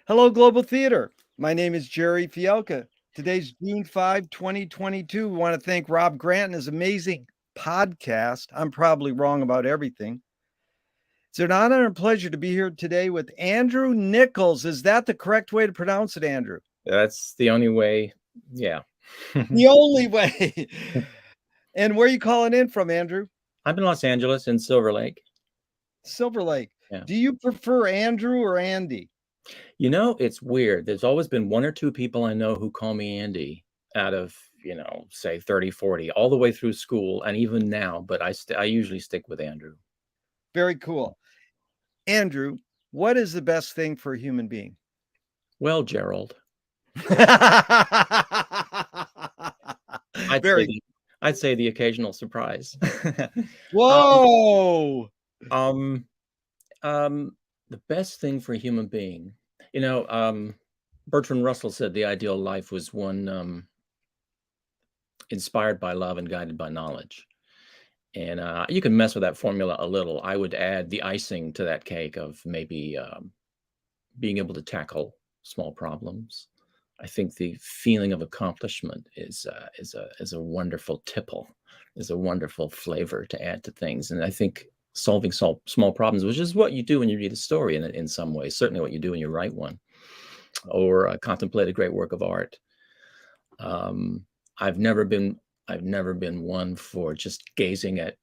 Hello, Global Theater. My name is Jerry Fielka. Today's June 5, 2022. We want to thank Rob Grant and his amazing podcast. I'm probably wrong about everything. It's an honor and pleasure to be here today with Andrew Nicholls. Is that the correct way to pronounce it, Andrew? That's the only way. Yeah. The only way. And where are you calling in from, Andrew? I'm in Los Angeles in Silver Lake. Silver Lake. Yeah. Do you prefer Andrew or Andy? You know, it's weird. There's always been one or two people I know who call me Andy out of, say 30, 40, all the way through school and even now, but I usually stick with Andrew. Very cool. Andrew, what is the best thing for a human being? Well, Gerald, I'd say the occasional surprise. Whoa. The best thing for a human being, Bertrand Russell said the ideal life was one inspired by love and guided by knowledge. And you can mess with that formula a little. I would add the icing to that cake of maybe being able to tackle small problems. I think the feeling of accomplishment is a wonderful tipple, is a wonderful flavor to add to things. And I think solving small problems, which is what you do when you read a story in some ways, certainly what you do when you write one or contemplate a great work of art. I've never been one for just gazing at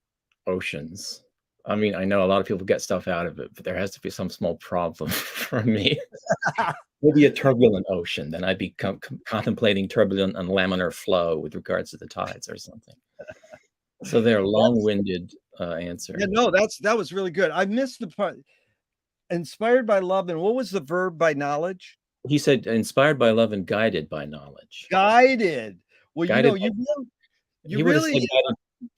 oceans. I mean, I know a lot of people get stuff out of it, but there has to be some small problem for me. Maybe a turbulent ocean, then I'd be contemplating turbulent and laminar flow with regards to the tides or something. So they're long-winded answer. Yeah, no, that was really good. I missed the part. Inspired by love, and what was the verb by knowledge? He said inspired by love and guided by knowledge. Guided. Well, guided you really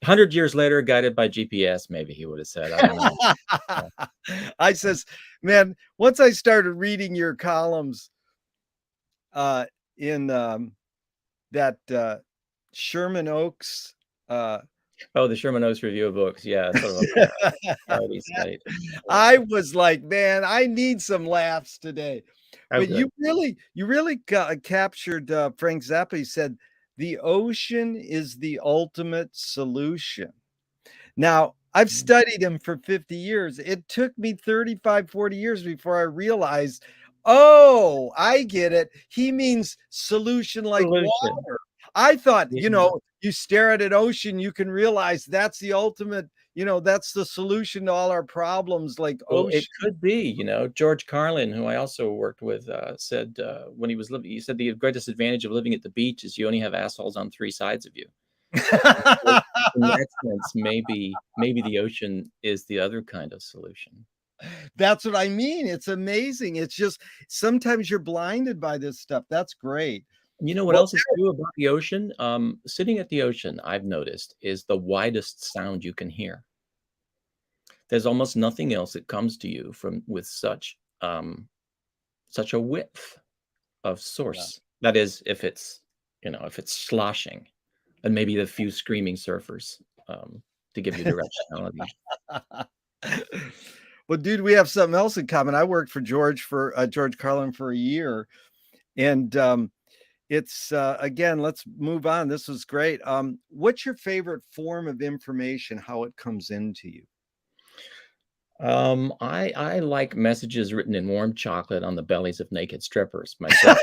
100 years later, guided by GPS, maybe he would have said. I don't know. I says, man, once I started reading your columns in that Sherman Oaks. The Sherman Oaks Review of Books. Yeah. Sort of I was like, man, I need some laughs today. But you really captured Frank Zappa. He said, the ocean is the ultimate solution. Now, I've studied him for 50 years. It took me 35, 40 years before I realized, oh, I get it. He means solution like water. I thought, you stare at an ocean, you can realize that's the ultimate, that's the solution to all our problems, like ocean. It could be, George Carlin, who I also worked with, said when he was living, he said the greatest advantage of living at the beach is you only have assholes on three sides of you. In that sense, maybe the ocean is the other kind of solution. That's what I mean. It's amazing. It's just sometimes you're blinded by this stuff. That's great. You know what else is true about the ocean? Sitting at the ocean, I've noticed, is the widest sound you can hear. There's almost nothing else that comes to you with such a width of source. Yeah. That is, if it's sloshing, and maybe the few screaming surfers to give you directionality. Well, dude, we have something else in common. I worked for George Carlin for a year, and it's again, let's move on. This was great. What's your favorite form of information, how it comes into you? I like messages written in warm chocolate on the bellies of naked strippers myself.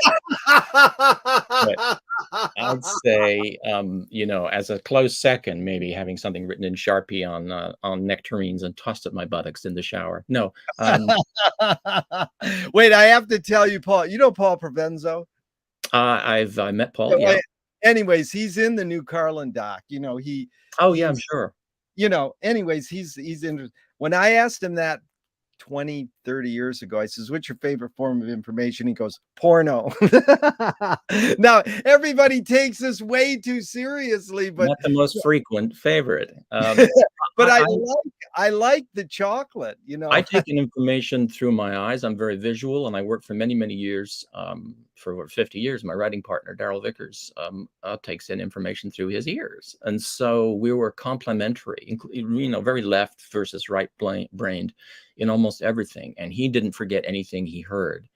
But I'd say, as a close second, maybe having something written in Sharpie on nectarines and tossed at my buttocks in the shower. No. Wait, I have to tell you, Paul. You know Paul Provenzo? I met Paul. Yeah. Anyways, he's in the new Carlin doc. I'm sure. Anyways, he's interested. When I asked him that 20, 30 years ago, I says, what's your favorite form of information? He goes, porno. Now, everybody takes this way too seriously, but not the most frequent favorite. But I like the chocolate, I take in information through my eyes. I'm very visual, and I worked for many, many years, for over 50 years. My writing partner, Daryl Vickers, takes in information through his ears. And so we were complementary, very left versus right brained in almost everything. And he didn't forget anything he heard.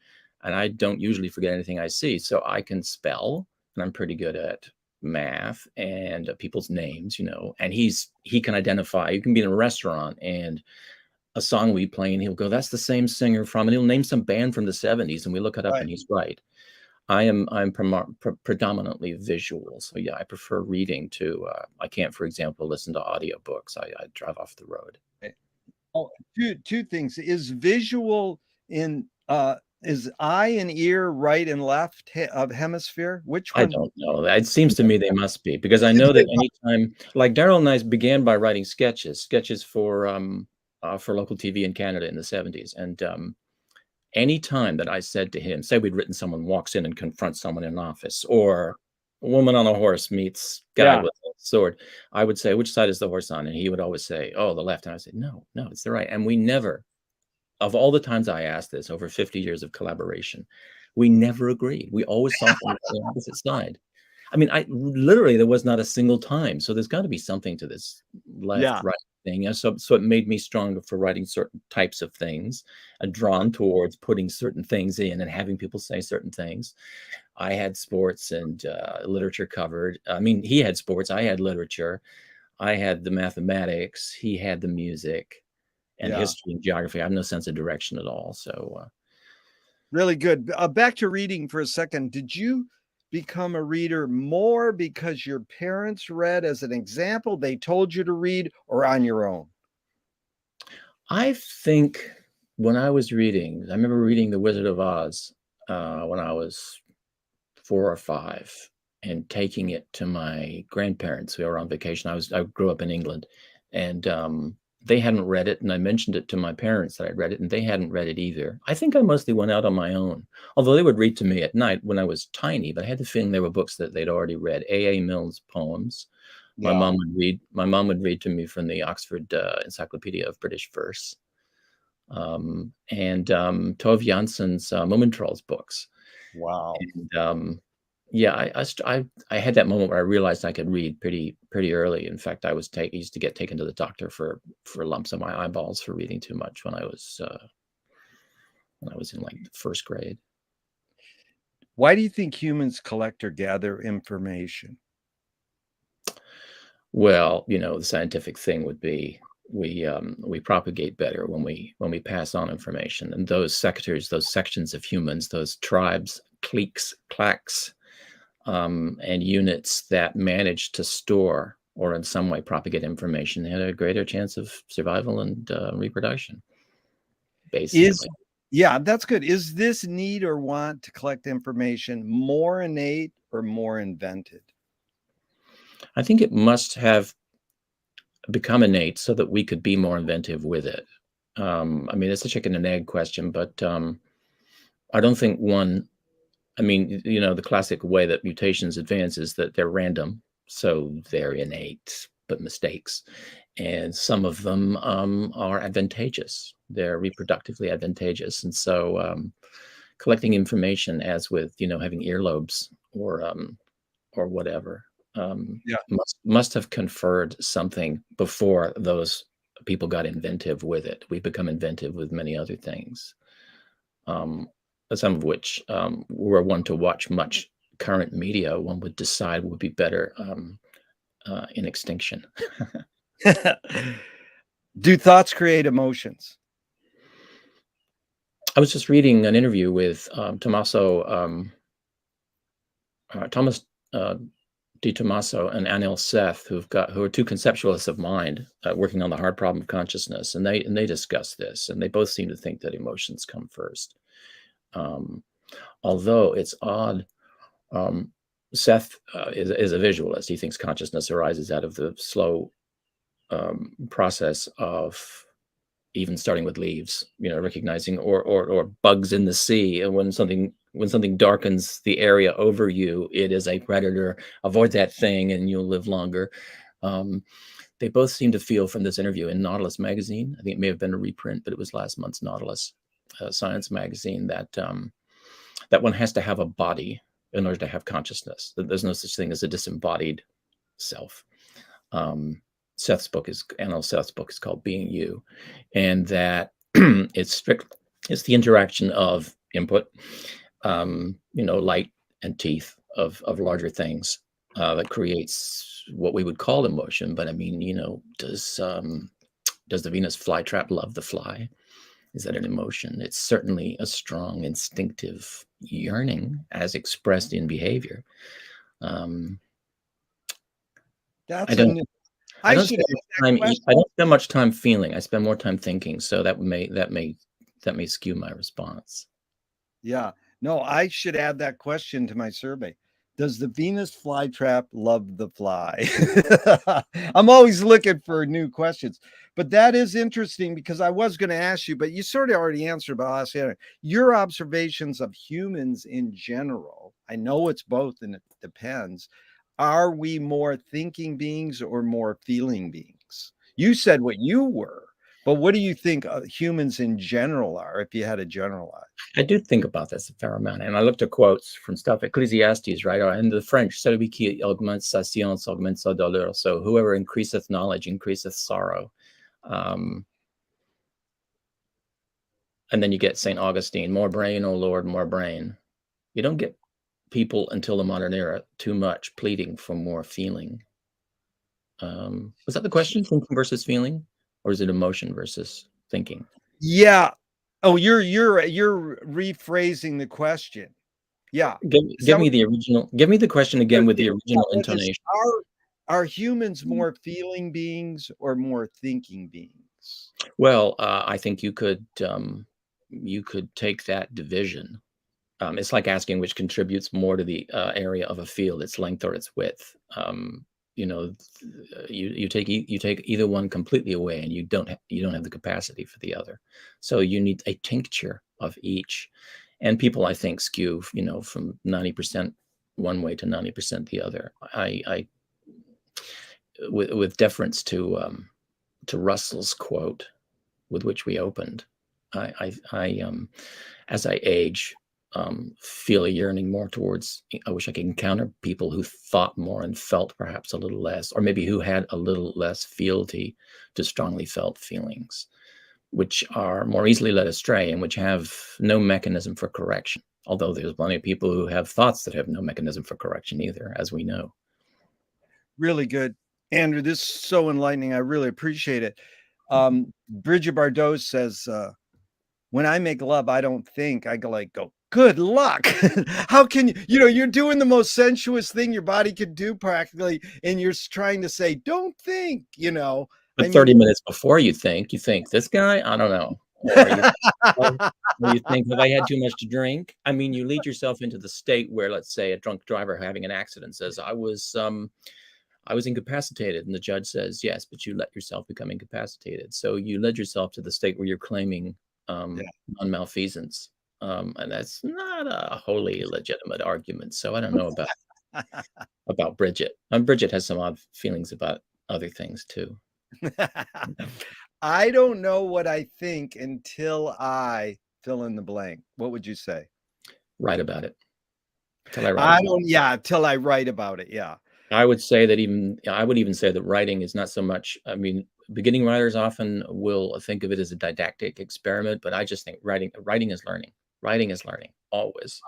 and I don't usually forget anything I see. So I can spell, and I'm pretty good at math and people's names, and he can identify. You can be in a restaurant and a song we play, and he'll go, "That's the same singer from," and he'll name some band from the '70s, and we look it up, Right. and he's right. I'm predominantly visual, so yeah, I prefer reading to. I can't, for example, listen to audiobooks. I drive off the road. Oh, two things. Is visual in is eye and ear right and left of hemisphere? Which I one? don't know. It seems to me they must be, because I know that anytime, like Daryl and I began by writing sketches for local TV in Canada in the '70s, and any time that I said to him, say we'd written someone walks in and confronts someone in an office, or a woman on a horse meets guy Yeah. with a sword, I would say, "Which side is the horse on?" And he would always say, "Oh, the left." And I said, "No, no, it's the right." And we never, of all the times I asked this over 50 years of collaboration, we never agreed. We always saw things on the opposite side. I mean, I literally there was not a single time. So there's got to be something to this left Yeah. right thing. So it made me stronger for writing certain types of things, and drawn towards putting certain things in and having people say certain things. I had sports and literature covered. I mean, he had sports, I had literature, I had the mathematics, he had the music and Yeah. history and geography. I have no sense of direction at all. So Really good. Back to reading for a second. Did you become a reader more because your parents read as an example, they told you to read, or on your own? I think when I was reading, I remember reading The Wizard of Oz when I was 4 or 5, and taking it to my grandparents who were on vacation. I grew up in England, and they hadn't read it, and I mentioned it to my parents that I'd read it, and they hadn't read it either. I think I mostly went out on my own, although they would read to me at night when I was tiny, but I had the feeling they were books that they'd already read. A. Mills poems. Yeah. My mom would read to me from the Oxford Encyclopedia of British Verse, and Tove Jansson's Trolls books. Wow. And yeah, I had that moment where I realized I could read pretty early. In fact, I used to get taken to the doctor for lumps on my eyeballs for reading too much when I was in like the first grade. Why do you think humans collect or gather information? Well, the scientific thing would be we propagate better when we pass on information, and those sectors, those sections of humans, those tribes, cliques, clacks, and units that manage to store or in some way propagate information had a greater chance of survival and reproduction, Is basically. Yeah, that's good. Is this need or want to collect information more innate or more invented? I think it must have become innate so that we could be more inventive with it. I mean, it's a chicken and egg question, but I don't think one. I mean, the classic way that mutations advance is that they're random, so they're innate, but mistakes. And some of them are advantageous. They're reproductively advantageous. And so collecting information, as with, having earlobes or whatever, Yeah. must have conferred something before those people got inventive with it. We've become inventive with many other things, um, some of which, were one to watch much current media, one would decide would be better in extinction. Do thoughts create emotions? I was just reading an interview with Thomas uh, Di Tommaso and Anil Seth, who are two conceptualists of mind working on the hard problem of consciousness, and they discuss this, and they both seem to think that emotions come first. Um, Although it's odd, um, Seth is a visualist. He thinks consciousness arises out of the slow process of even starting with leaves, recognizing, or bugs in the sea. And when something darkens the area over you, it is a predator. Avoid that thing, and you'll live longer. Um, they both seem to feel from this interview in Nautilus magazine. I think it may have been a reprint, but it was last month's Nautilus Science magazine, that one has to have a body in order to have consciousness. That there's no such thing as a disembodied self. Um, Anil Seth's book is called Being You, and that it's strict. It's the interaction of input, light and teeth of larger things that creates what we would call emotion. But I mean, does the Venus flytrap love the fly? Is that an emotion? It's certainly a strong instinctive yearning as expressed in behavior. Um, I That's a don't new I I don't should spend ask much that time question. I don't spend much time feeling. I spend more time thinking. So that may skew my response. Yeah. No, I should add that question to my survey. Does the Venus flytrap love the fly? I'm always looking for new questions. But that is interesting because I was going to ask you, but you sort of already answered, but I'll ask you, your observations of humans in general. I know it's both and it depends. Are we more thinking beings or more feeling beings? You said what you were, but what do you think humans in general are if you had to generalize? I do think about this a fair amount, and I looked at quotes from stuff Ecclesiastes, right? Or in the French, celui qui augmente sa science augmente sa douleur. So whoever increaseth knowledge increaseth sorrow. Um, and then you get St. Augustine, more brain, O Lord, more brain. You don't get people until the modern era too much pleading for more feeling. Was that the question? Thinking versus feeling, or is it emotion versus thinking? Yeah. Oh, you're rephrasing the question. Yeah. Give, Is give that me what the original. Give me the question again with the yeah, original what is intonation. are humans more feeling beings or more thinking beings? Well, I think you could take that division. It's like asking which contributes more to the area of a field, its length or its width. You take either one completely away, and you don't have the capacity for the other. So you need a tincture of each. And people, I think, skew from 90% one way to 90% the other. I with deference to Russell's quote with which we opened. As I age, feel a yearning more towards. I wish I could encounter people who thought more and felt perhaps a little less, or maybe who had a little less fealty to strongly felt feelings, which are more easily led astray and which have no mechanism for correction. Although there's plenty of people who have thoughts that have no mechanism for correction either, as we know. Really good. Andrew, this is so enlightening. I really appreciate it. Bridget Bardot says, when I make love, I don't think. I go, good luck. How can you're doing the most sensuous thing your body could do practically, and you're trying to say, don't think. I But mean, 30 minutes before you think, "This guy? I don't know." Or you or or you think, "Have I had too much to drink?" I mean, you lead yourself into the state where, let's say, a drunk driver having an accident says, I was incapacitated," and the judge says, "Yes, but you let yourself become incapacitated." So you led yourself to the state where you're claiming, yeah. non-malfeasance, and that's not a wholly legitimate argument, so I don't know about Bridget. Bridget has some odd feelings about other things too. I don't know what I think until I fill in the blank. What would you say? Write about it. Till I write about it. Yeah, till I write about it. Yeah. I would even say that writing is not so much. I mean, beginning writers often will think of it as a didactic experiment, but I just think writing is learning. Writing is learning always.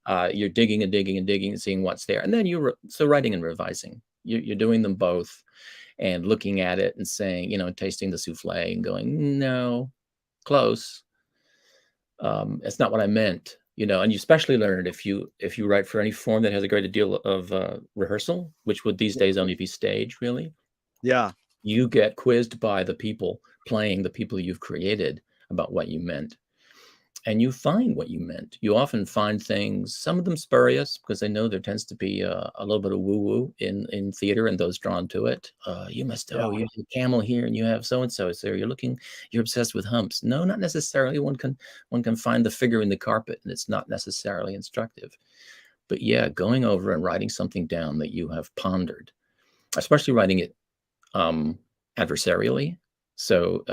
Wow. You're digging and digging and digging and seeing what's there, and then so writing and revising. You're doing them both and looking at it and saying, tasting the souffle and going, no, close. It's not what I meant, and you especially learn it if you write for any form that has a great deal of rehearsal, which would these days only be stage, really. Yeah. You get quizzed by the people playing the people you've created about what you meant, and you find what you meant. You often find things, some of them spurious, because I know there tends to be a little bit of woo woo in theater and those drawn to it. You must, Yeah. oh, you have a camel here and you have so and so. So you're obsessed with humps. No, not necessarily. One can find the figure in the carpet, and it's not necessarily instructive. But yeah, going over and writing something down that you have pondered, especially writing it adversarially. So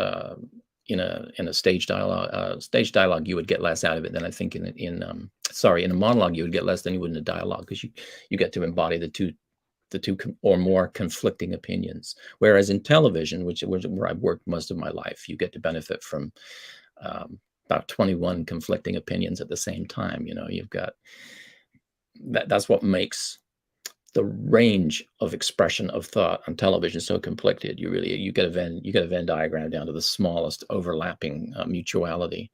in a stage dialogue, you would get less out of it than I think in a monologue you would get less than you would in a dialogue, because you get to embody the two or more conflicting opinions. Whereas in television, which where I've worked most of my life, you get to benefit from um, about 21 conflicting opinions at the same time. You know, you've got that's what makes the range of expression of thought on television so conflicted. You get a Venn diagram down to the smallest overlapping mutuality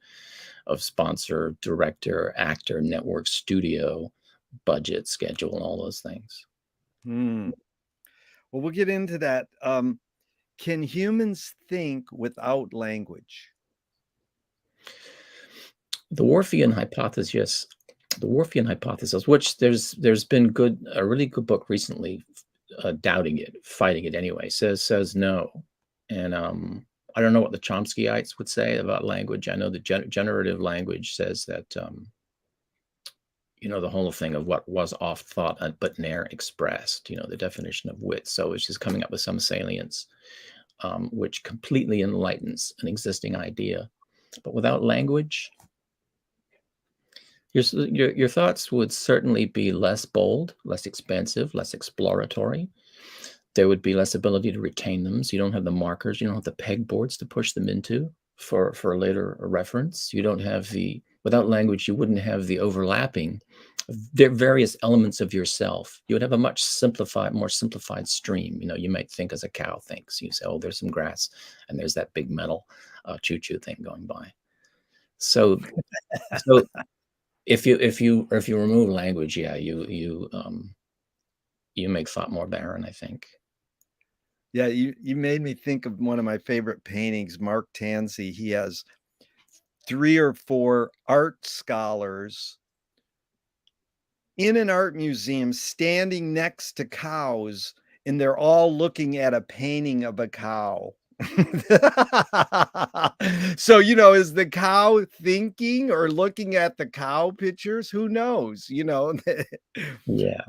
of sponsor, director, actor, network, studio, budget, schedule, and all those things. Well, we'll get into that. Can humans think without language? The Worfian hypothesis, which there's been a really good book recently, doubting it, fighting it anyway, says no, and I don't know what the Chomskyites would say about language. I know the generative language says that you know, the whole thing of what was oft thought but ne'er expressed. You know, the definition of wit. So it's just coming up with some salience, which completely enlightens an existing idea, but without language. Your thoughts would certainly be less bold, less expansive, less exploratory. There would be less ability to retain them. So you don't have the markers, you don't have the pegboards to push them into for a later reference. You don't have without language, you wouldn't have the overlapping various elements of yourself. You would have a much more simplified stream. You know, you might think as a cow thinks. You say, oh, there's some grass and there's that big metal choo-choo thing going by. So if you remove language, yeah, you make thought more barren, I think. Yeah, you made me think of one of my favorite paintings, Mark Tansey. He has 3 or 4 art scholars in an art museum standing next to cows, and they're all looking at a painting of a cow. So, you know, is the cow thinking or looking at the cow pictures? Who knows? You know. Yeah,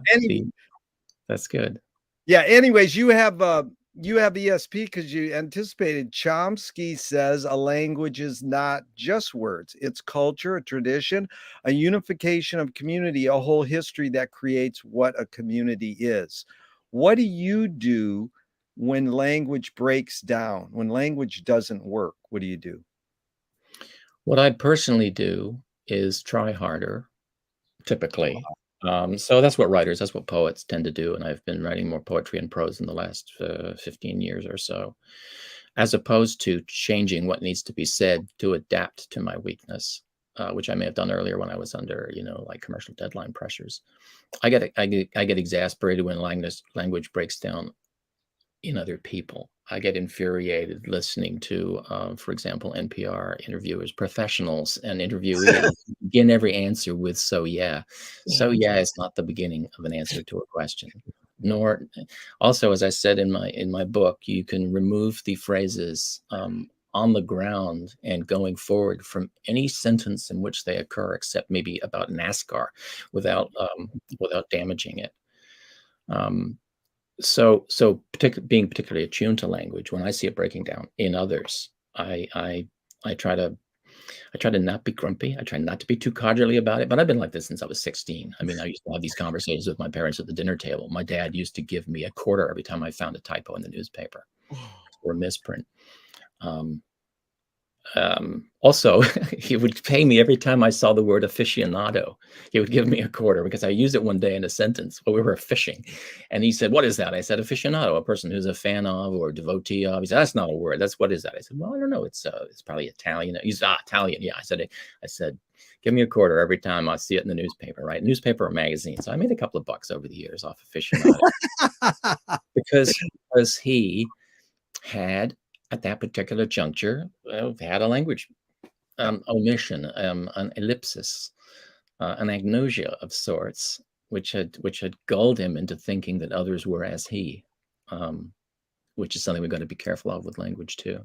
that's good. Yeah, anyways, you have ESP because you anticipated. Chomsky says a language is not just words. It's culture, a tradition, a unification of community, a whole history that creates what a community is. What do you do when language breaks down? When language doesn't work, what do you do? What I personally do is try harder, typically. So that's what poets tend to do, and I've been writing more poetry and prose in the last 15 years or so, as opposed to changing what needs to be said to adapt to my weakness, which I may have done earlier when I was under, you know, like commercial deadline pressures. I get exasperated when language breaks down in other people. I get infuriated listening to, for example, NPR interviewers, professionals, and interviewees begin every answer with "so yeah." So yeah is not the beginning of an answer to a question. Nor, also, as I said in my book, you can remove the phrases on the ground and going forward from any sentence in which they occur, except maybe about NASCAR, without damaging it. So being particularly attuned to language, when I see it breaking down in others, I try to not be grumpy. I try not to be too cordially about it. But I've been like this since I was 16. I mean, I used to have these conversations with my parents at the dinner table. My dad used to give me a quarter every time I found a typo in the newspaper or a misprint. Also, he would pay me every time I saw the word aficionado. He would give me a quarter because I used it one day in a sentence while we were fishing. And he said, "What is that?" I said, "Aficionado, a person who's a fan of or devotee of." He said, "That's not a word. What is that?" I said, "Well, I don't know. It's probably Italian." He's Italian. Yeah. I said, "Give me a quarter every time I see it in the newspaper, right? Newspaper or magazine." So I made a couple of bucks over the years off aficionado because he had, at that particular juncture, had a language omission, an ellipsis, an agnosia of sorts, which had gulled him into thinking that others were as he, which is something we've got to be careful of with language too.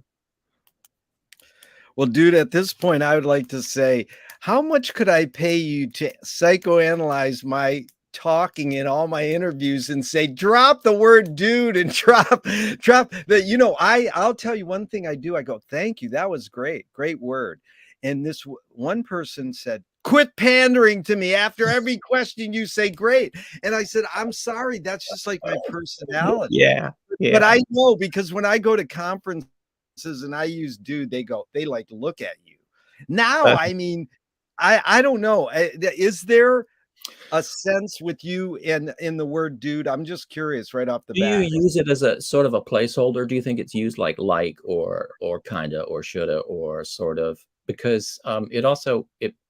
Well, dude, at this point, I would like to say, how much could I pay you to psychoanalyze my talking in all my interviews and say, drop the word dude and drop that, you know, I'll tell you one thing I do. I go, thank you. That was great. Great word. And this one person said, quit pandering to me after every question you say great. And I said, I'm sorry. That's just like my personality. Yeah. But I know, because when I go to conferences and I use dude, they like look at you. Now, I mean, I don't know. Is there a sense with you in the word dude? I'm just curious right off the Do you bat. use it as a sort of a placeholder? Do you think it's used like or kinda or shoulda or sort of? Because, it also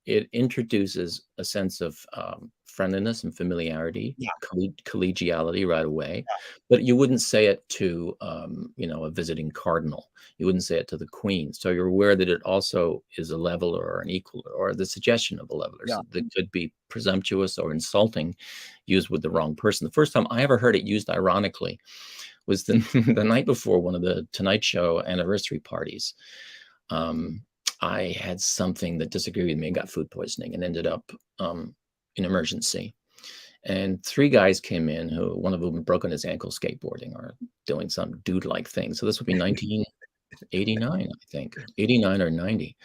it introduces a sense of, friendliness and familiarity, Yeah, collegiality right away, but you wouldn't say it to, a visiting cardinal. You wouldn't say it to the queen, so you're aware that it also is a leveler or an equal or the suggestion of a leveler, yeah, so that could be presumptuous or insulting used with the wrong person. The first time I ever heard it used ironically was the the night before one of the Tonight Show anniversary parties. Um, I had something that disagreed with me and got food poisoning and ended up in emergency. And three guys came in who one of them had broken his ankle skateboarding or doing some dude-like thing. So this would be 1989, I think, 89 or 90.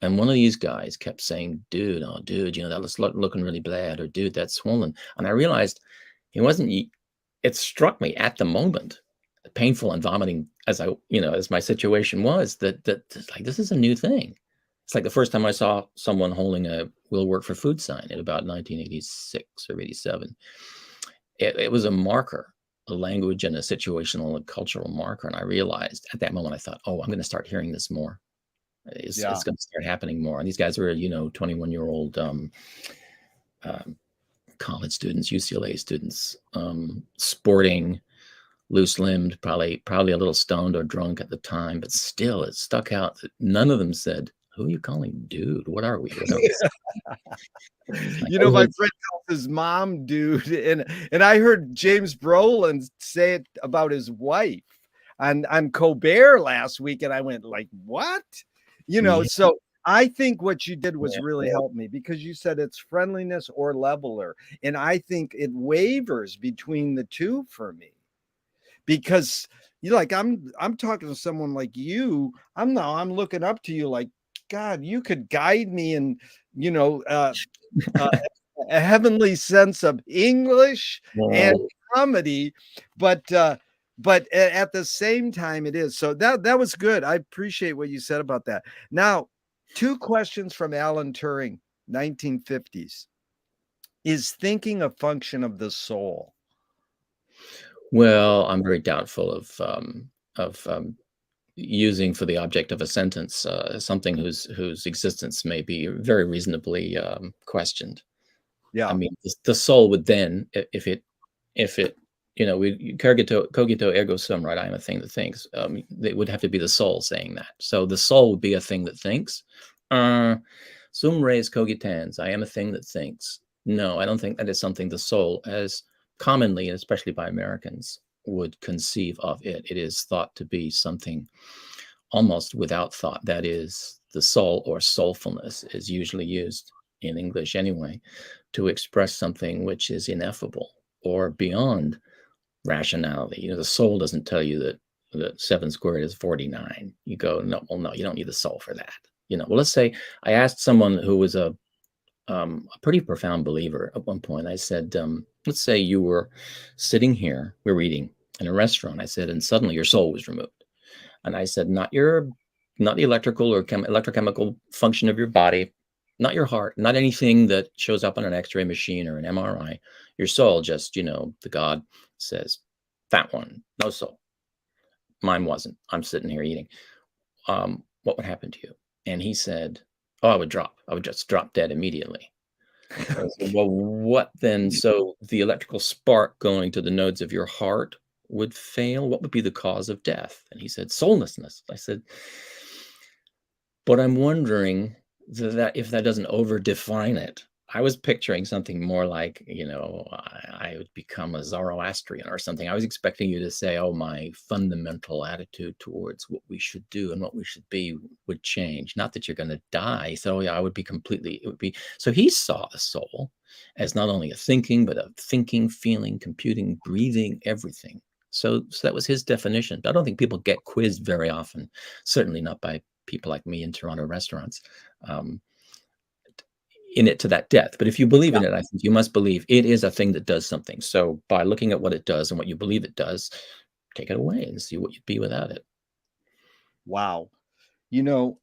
And one of these guys kept saying, "Dude, oh, dude, that looks looking really bad," or "Dude, that's swollen." And I realized he wasn't. It struck me at the moment, painful and vomiting as as my situation was, that like this is a new thing. It's like the first time I saw someone holding a "Will work for food" sign in about 1986 or 87. It was a marker, a language and a situational and cultural marker. And I realized at that moment, I thought, "Oh, I'm going to start hearing this more. It's yeah. going to start happening more." And these guys were, 21-year-old um, college students, UCLA students, sporting, loose-limbed, probably a little stoned or drunk at the time, but still, it stuck out that none of them said, "Who are you calling dude? What are we? What are we?" Like, You I know, my was friend calls his mom dude, and I heard James Brolin say it about his wife on Colbert last week, and I went like, "What?" yeah, So I think what you did was yeah. really help me because you said it's friendliness or leveler, and I think it wavers between the two for me because like I'm talking to someone like you. I'm looking up to you like, God, you could guide me and you know uh uh, a heavenly sense of English and Well, comedy, but at the same time it is. So that was good. I appreciate what you said about that. Now, two questions from Alan Turing, 1950s. Is thinking a function of the soul? I'm very doubtful of using for the object of a sentence something whose existence may be very reasonably questioned. I Yeah. mean, the soul would then, if it, we cogito ergo sum, right? I am a thing that thinks. It would have to be the soul saying that. So the soul would be a thing that thinks. Uh, Sum res cogitans. I am a thing that thinks. No, I don't think that is something the soul, as commonly, and especially by Americans, would conceive of it. It is thought to be something almost without thought. That is, the soul or soulfulness is usually used in English anyway to express something which is ineffable or beyond rationality. The soul doesn't tell you that 7 squared is 49. You go, no, well, no, you don't need the soul for that. Well, let's say I asked someone who was a pretty profound believer at one point. I said, let's say you were sitting here, we're eating in a restaurant. I said, and suddenly your soul was removed. And I said, not the electrical or electrochemical function of your body, not your heart, not anything that shows up on an X-ray machine or an MRI. Your soul, just the God says, that one, no soul. Mine wasn't. I'm sitting here eating. What would happen to you? And he said, "Oh, I would drop. I would just drop dead immediately." So I said, "Well, what then? So the electrical spark going to the nodes of your heart would fail? What would be the cause of death?" And he said, "Soullessness." I said, "But I'm wondering that if that doesn't over-define it." I was picturing something more like, I would become a Zoroastrian or something. I was expecting you to say, "Oh, my fundamental attitude towards what we should do and what we should be would change." Not that you're gonna die. So, yeah, it would be so he saw the soul as not only a thinking, but a thinking, feeling, computing, breathing, everything. So that was his definition. I don't think people get quizzed very often, certainly not by people like me in Toronto restaurants, um, in it to that depth. But if you believe Yeah. in it, I think you must believe it is a thing that does something. So by looking at what it does and what you believe it does, take it away and see what you'd be without it. Wow. You know,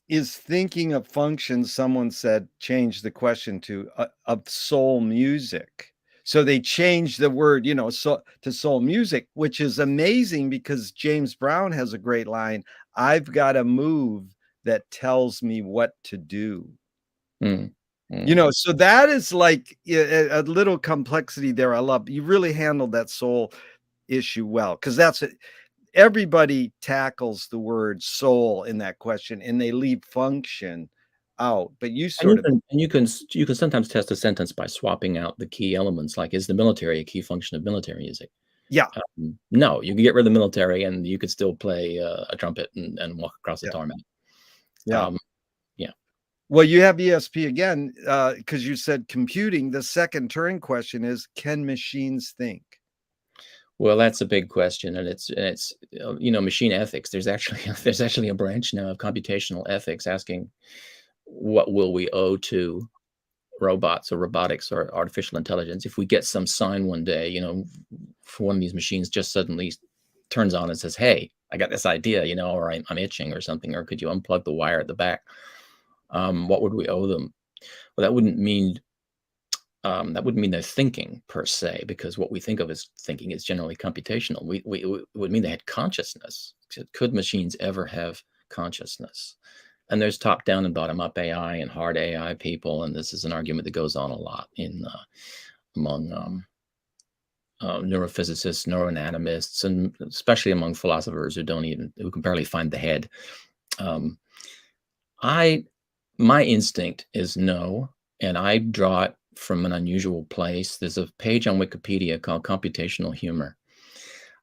is thinking of functions, someone said, change the question to of soul music. So they changed the word, so to soul music, which is amazing because James Brown has a great line. I've got a move that tells me what to do. Mm, mm. So that is like a little complexity there. I love you really handled that soul issue well because that's it. Everybody tackles the word soul in that question and they leave function out, but you And sort of you can sometimes test a sentence by swapping out the key elements, like, is the military a key function of military music? yeah, No, you can get rid of the military and you could still play a trumpet and walk across the yeah, tarmac. yeah. Um, yeah. Well, you have ESP again, because you said computing. The second Turing question is, can machines think? Well, that's a big question, and machine ethics. There's actually there's actually a branch now of computational ethics asking, what will we owe to robots or robotics or artificial intelligence if we get some sign one day, for one of these machines just suddenly turns on and says, "Hey, I got this idea," or I'm itching or something, or could you unplug the wire at the back? What would we owe them? Well, that wouldn't mean they're thinking per se, because what we think of as thinking is generally computational. It would mean they had consciousness. Could machines ever have consciousness? And there's top down and bottom up AI and hard AI people, and this is an argument that goes on a lot among neurophysicists, neuroanatomists, and especially among philosophers who can barely find the head. Um, I My instinct is no, and I draw it from an unusual place. There's a page on Wikipedia called Computational Humor.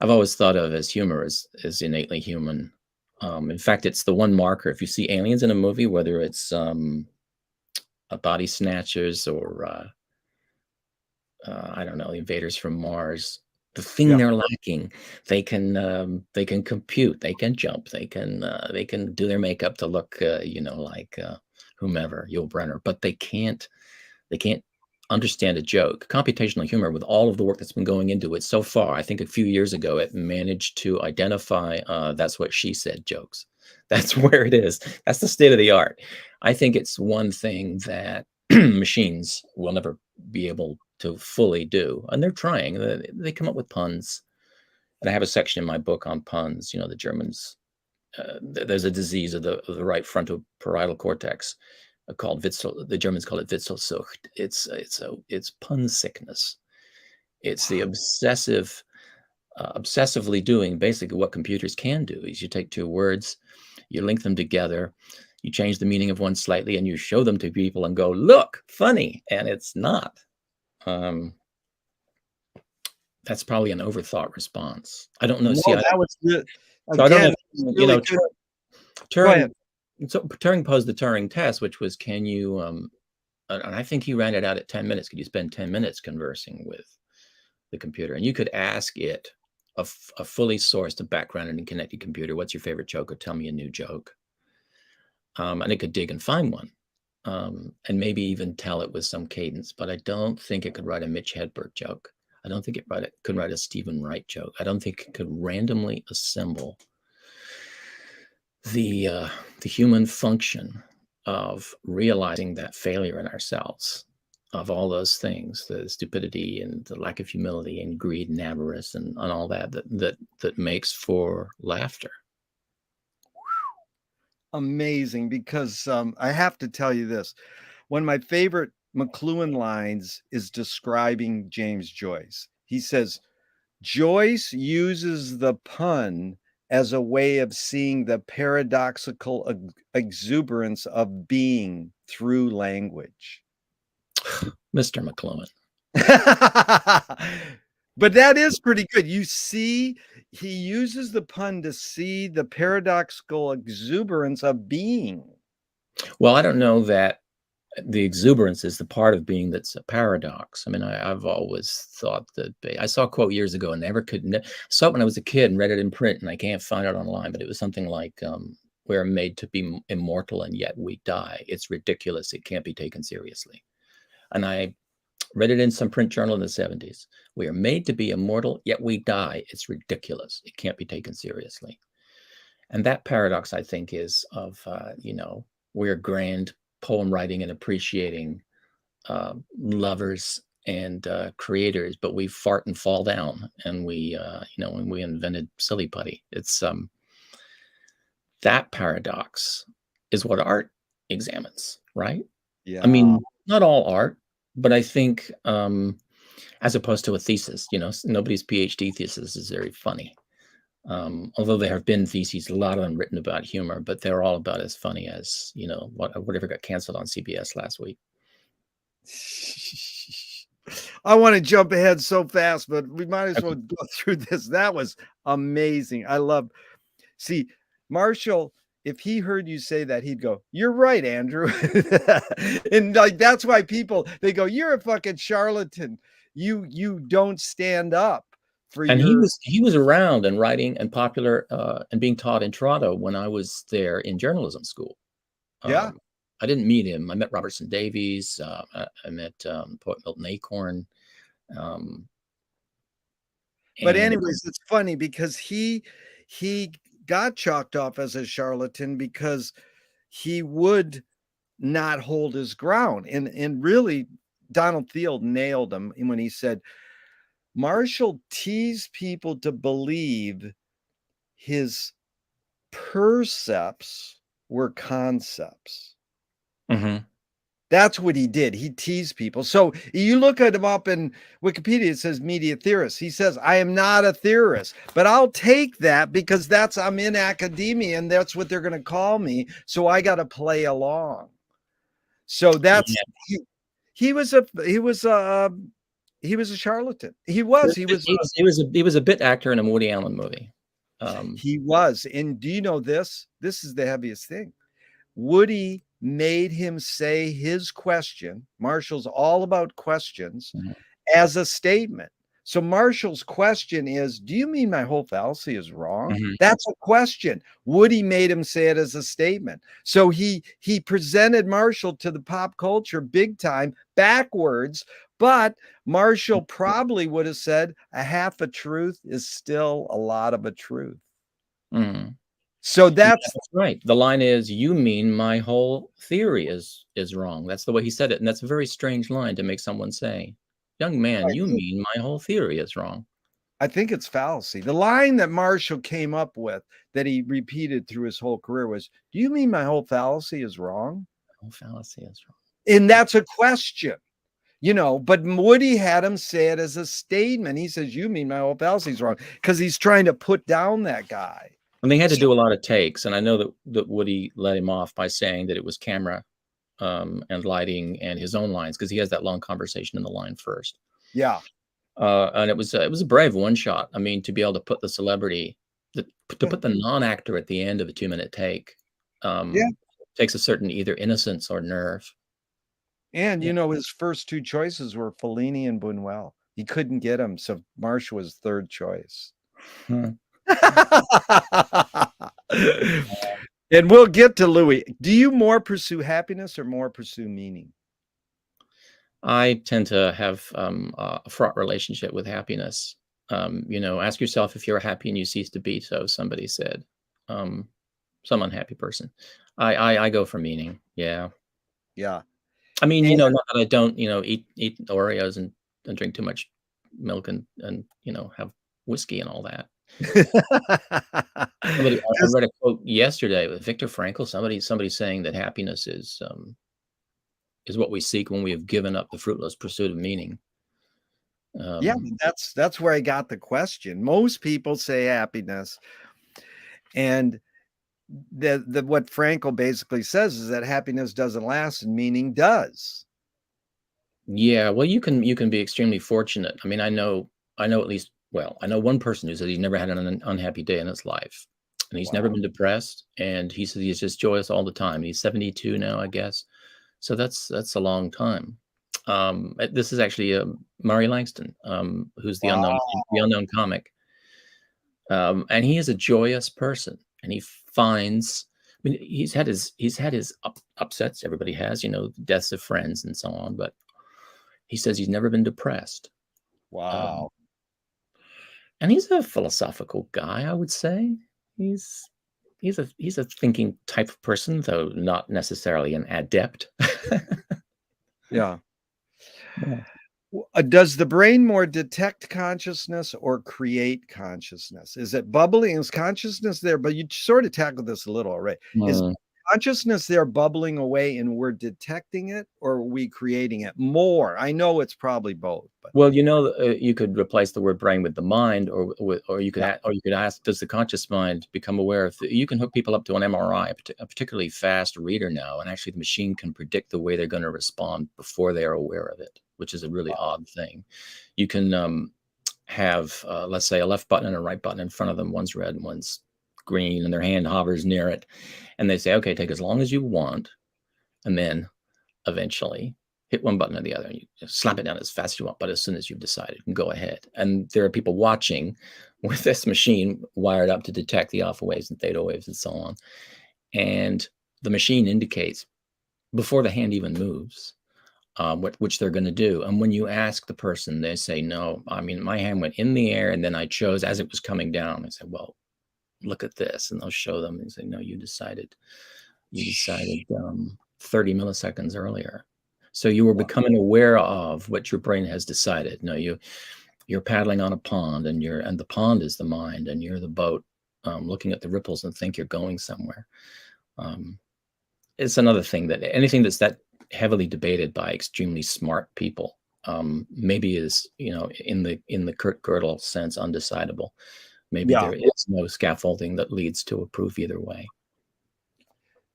I've always thought of as humor as innately human. In fact, it's the one marker. If you see aliens in a movie, whether it's a Body Snatchers or I don't know, invaders from Mars, the thing Yeah. they're lacking, they can compute, they can jump, they can do their makeup to look, like whomever, Yul Brynner, but they can't understand a joke. Computational humor, with all of the work that's been going into it so far, I think a few years ago it managed to identify that's what she said jokes. That's where it is. That's the state of the art. I think it's one thing that machines will never be able to fully do, and they're trying. They come up with puns, and I have a section in my book on puns. The Germans, there's a disease of the right frontoparietal cortex called Witzel. The Germans call it Witzelsucht. It's pun sickness. It's the obsessively doing basically what computers can do. Is you take two words, you link them together, you change the meaning of one slightly, and you show them to people and go, "Look, funny," and it's not. Um, that's probably an overthought response. I don't know. No, See, that was good. so I don't know Again, if really good. Go Turing. ahead. So Turing posed the Turing test, which was, can you and I think he ran it out at 10 minutes. Could you spend 10 minutes conversing with the computer? And you could ask it a fully sourced background and connected computer, what's your favorite joke, or tell me a new joke. And it could dig and find one, and maybe even tell it with some cadence. But I don't think it could write a Mitch Hedberg joke. I don't think it could write a Stephen Wright joke. I don't think it could randomly assemble the human function of realizing that failure in ourselves, of all those things, the stupidity and the lack of humility and greed and avarice and all that makes for laughter. Amazing, because I have to tell you this. One of my favorite McLuhan lines is describing James Joyce. He says, Joyce uses the pun as a way of seeing the paradoxical exuberance of being through language. Mr. McLuhan. But that is pretty good. You see, he uses the pun to see the paradoxical exuberance of being. Well, I don't know that the exuberance is the part of being that's a paradox. I mean, I've always thought that I saw a quote years ago and never could. Saw it when I was a kid and read it in print, and I can't find it online. But it was something like, "We're made to be immortal, and yet we die. It's ridiculous. It can't be taken seriously." And I read it in some print journal in the 70s. We are made to be immortal, yet we die. It's ridiculous. It can't be taken seriously. And that paradox, I think, is of, we're grand poem writing and appreciating lovers and creators, but we fart and fall down, and when we invented silly putty. It's that paradox is what art examines, right? I Yeah. mean, not all art, but I think as opposed to a thesis, nobody's PhD thesis is very funny. Although there have been theses, a lot of them written about humor, but they're all about as funny as, whatever got canceled on CBS last week. I want to jump ahead so fast, but we might as well go through this. That was amazing. See, Marshall, if he heard you say that, he'd go, "You're right, Andrew." And like that's why they go, "You're a fucking charlatan. You don't stand up for And your." he was around and writing and popular and being taught in Toronto when I was there in journalism school. Yeah. I didn't meet him. I met Robertson Davies. I met poet Milton Acorn. Um, But and anyways, it's funny because he got chalked off as a charlatan because he would not hold his ground. And really, Donald Thiel nailed him when he said Marshall teased people to believe his percepts were concepts. Mhm. That's what he did. He teased people. So you look at him up in Wikipedia, it says media theorist. He says, I am not a theorist, but I'll take that because I'm in academia and that's what they're going to call me. So I got to play along. So that's Yeah. he was a he was a charlatan. He was He was a bit actor in a Woody Allen movie. he was. And do you know this? This is the heaviest thing. Woody made him say his question. Marshall's all about questions Mhm, as a statement. So Marshall's question is, do you mean my whole fallacy is wrong? mhm. That's a question. Woody made him say it as a statement. So he presented Marshall to the pop culture big time backwards, but Marshall probably would have said a half a truth is still a lot of a truth. Mhm. So Yeah, that's that's right. The line is, "You mean my whole theory is wrong." That's the way he said it, and that's a very strange line to make someone say. "Young man, you mean my whole theory is wrong." I think it's fallacy. The line that Marshall came up with that he repeated through his whole career was, "Do you mean my whole fallacy is wrong?" "Whole fallacy is wrong." And that's a question, but Woody had him say it as a statement. He says, "You mean my whole fallacy is wrong," because he's trying to put down that guy. And they had to So, do a lot of takes, and I know that Woody let him off by saying that it was camera, and lighting and his own lines because he has that long conversation in the line first. yeah. And it was a brave one shot. I mean, to be able to put the celebrity, to Yeah. put the non-actor at the end of a 2-minute take, Yeah. takes a certain either innocence or nerve. And, Yeah. his first two choices were Fellini and Buñuel. He couldn't get him. So Marshall was third choice. Huh. And we'll get to Louis. Do you more pursue happiness or more pursue meaning? I tend to have a fraught relationship with happiness. Ask yourself if you're happy and you cease to be so, somebody said. Um, some unhappy person. I go for meaning. Yeah. Yeah. I mean, And not that I don't, eat Oreos and drink too much milk and have whiskey and all that. I Just read a quote yesterday with Viktor Frankl, somebody saying that happiness is what we seek when we have given up the fruitless pursuit of meaning. yeah, Um, that's where I got the question. Most people say happiness, and the what Frankel basically says is that happiness doesn't last and meaning does. yeah, well, you can be extremely fortunate. I mean, I know at least I know one person who said he's never had an unhappy day in his life, and he's never Wow. been depressed, and he says he's just joyous all the time. He's 72 now, I guess. So that's a long time. This is actually Murray Langston, who's Wow. the unknown comic, and he is a joyous person, and he finds. I mean, he's had his upsets. Everybody has, deaths of friends and so on. But he says he's never been depressed, um, Wow. and he's a philosophical guy. I would say he's. he's a thinking type of person, though not necessarily an adept. Yeah. Yeah. Does the brain more detect consciousness or create consciousness? Is it bubbling? Is consciousness there? But you sort of tackled this a little already. Is Mm. consciousness there bubbling away and we're detecting it, or are we creating it more? I know it's probably both, but Well, you could replace the word brain with the mind, or you could yeah, or you could ask, does the conscious mind become aware of? You can hook people up to an MRI, a particularly fast reader now, and actually the machine can predict the way they're going to respond before they are aware of it, which is a really odd thing. You can have, let's say, a left button and a right button in front of them. One's red and one's green, and their hand hovers near it, and they say, "Okay, take as long as you want," and then eventually hit one button or the other, and you just slap it down as fast as you want. But as soon as you've decided, you can go ahead. And there are people watching with this machine wired up to detect the alpha waves and theta waves and so on. And the machine indicates before the hand even moves which they're going to do. And when you ask the person, they say, "No, I mean, my hand went in the air and then I chose as it was coming down." I say, "Well, look at this," and they'll show them and say, "No, you decided 30 milliseconds earlier. So you were becoming aware of what your brain has decided. No, you're paddling on a pond, and the pond is the mind, and you're the boat looking at the ripples and think you're going somewhere." It's another thing that anything that's that heavily debated by extremely smart people maybe is, in the Kurt Gödel sense, undecidable. Maybe yeah. there is no scaffolding that leads to a proof either way.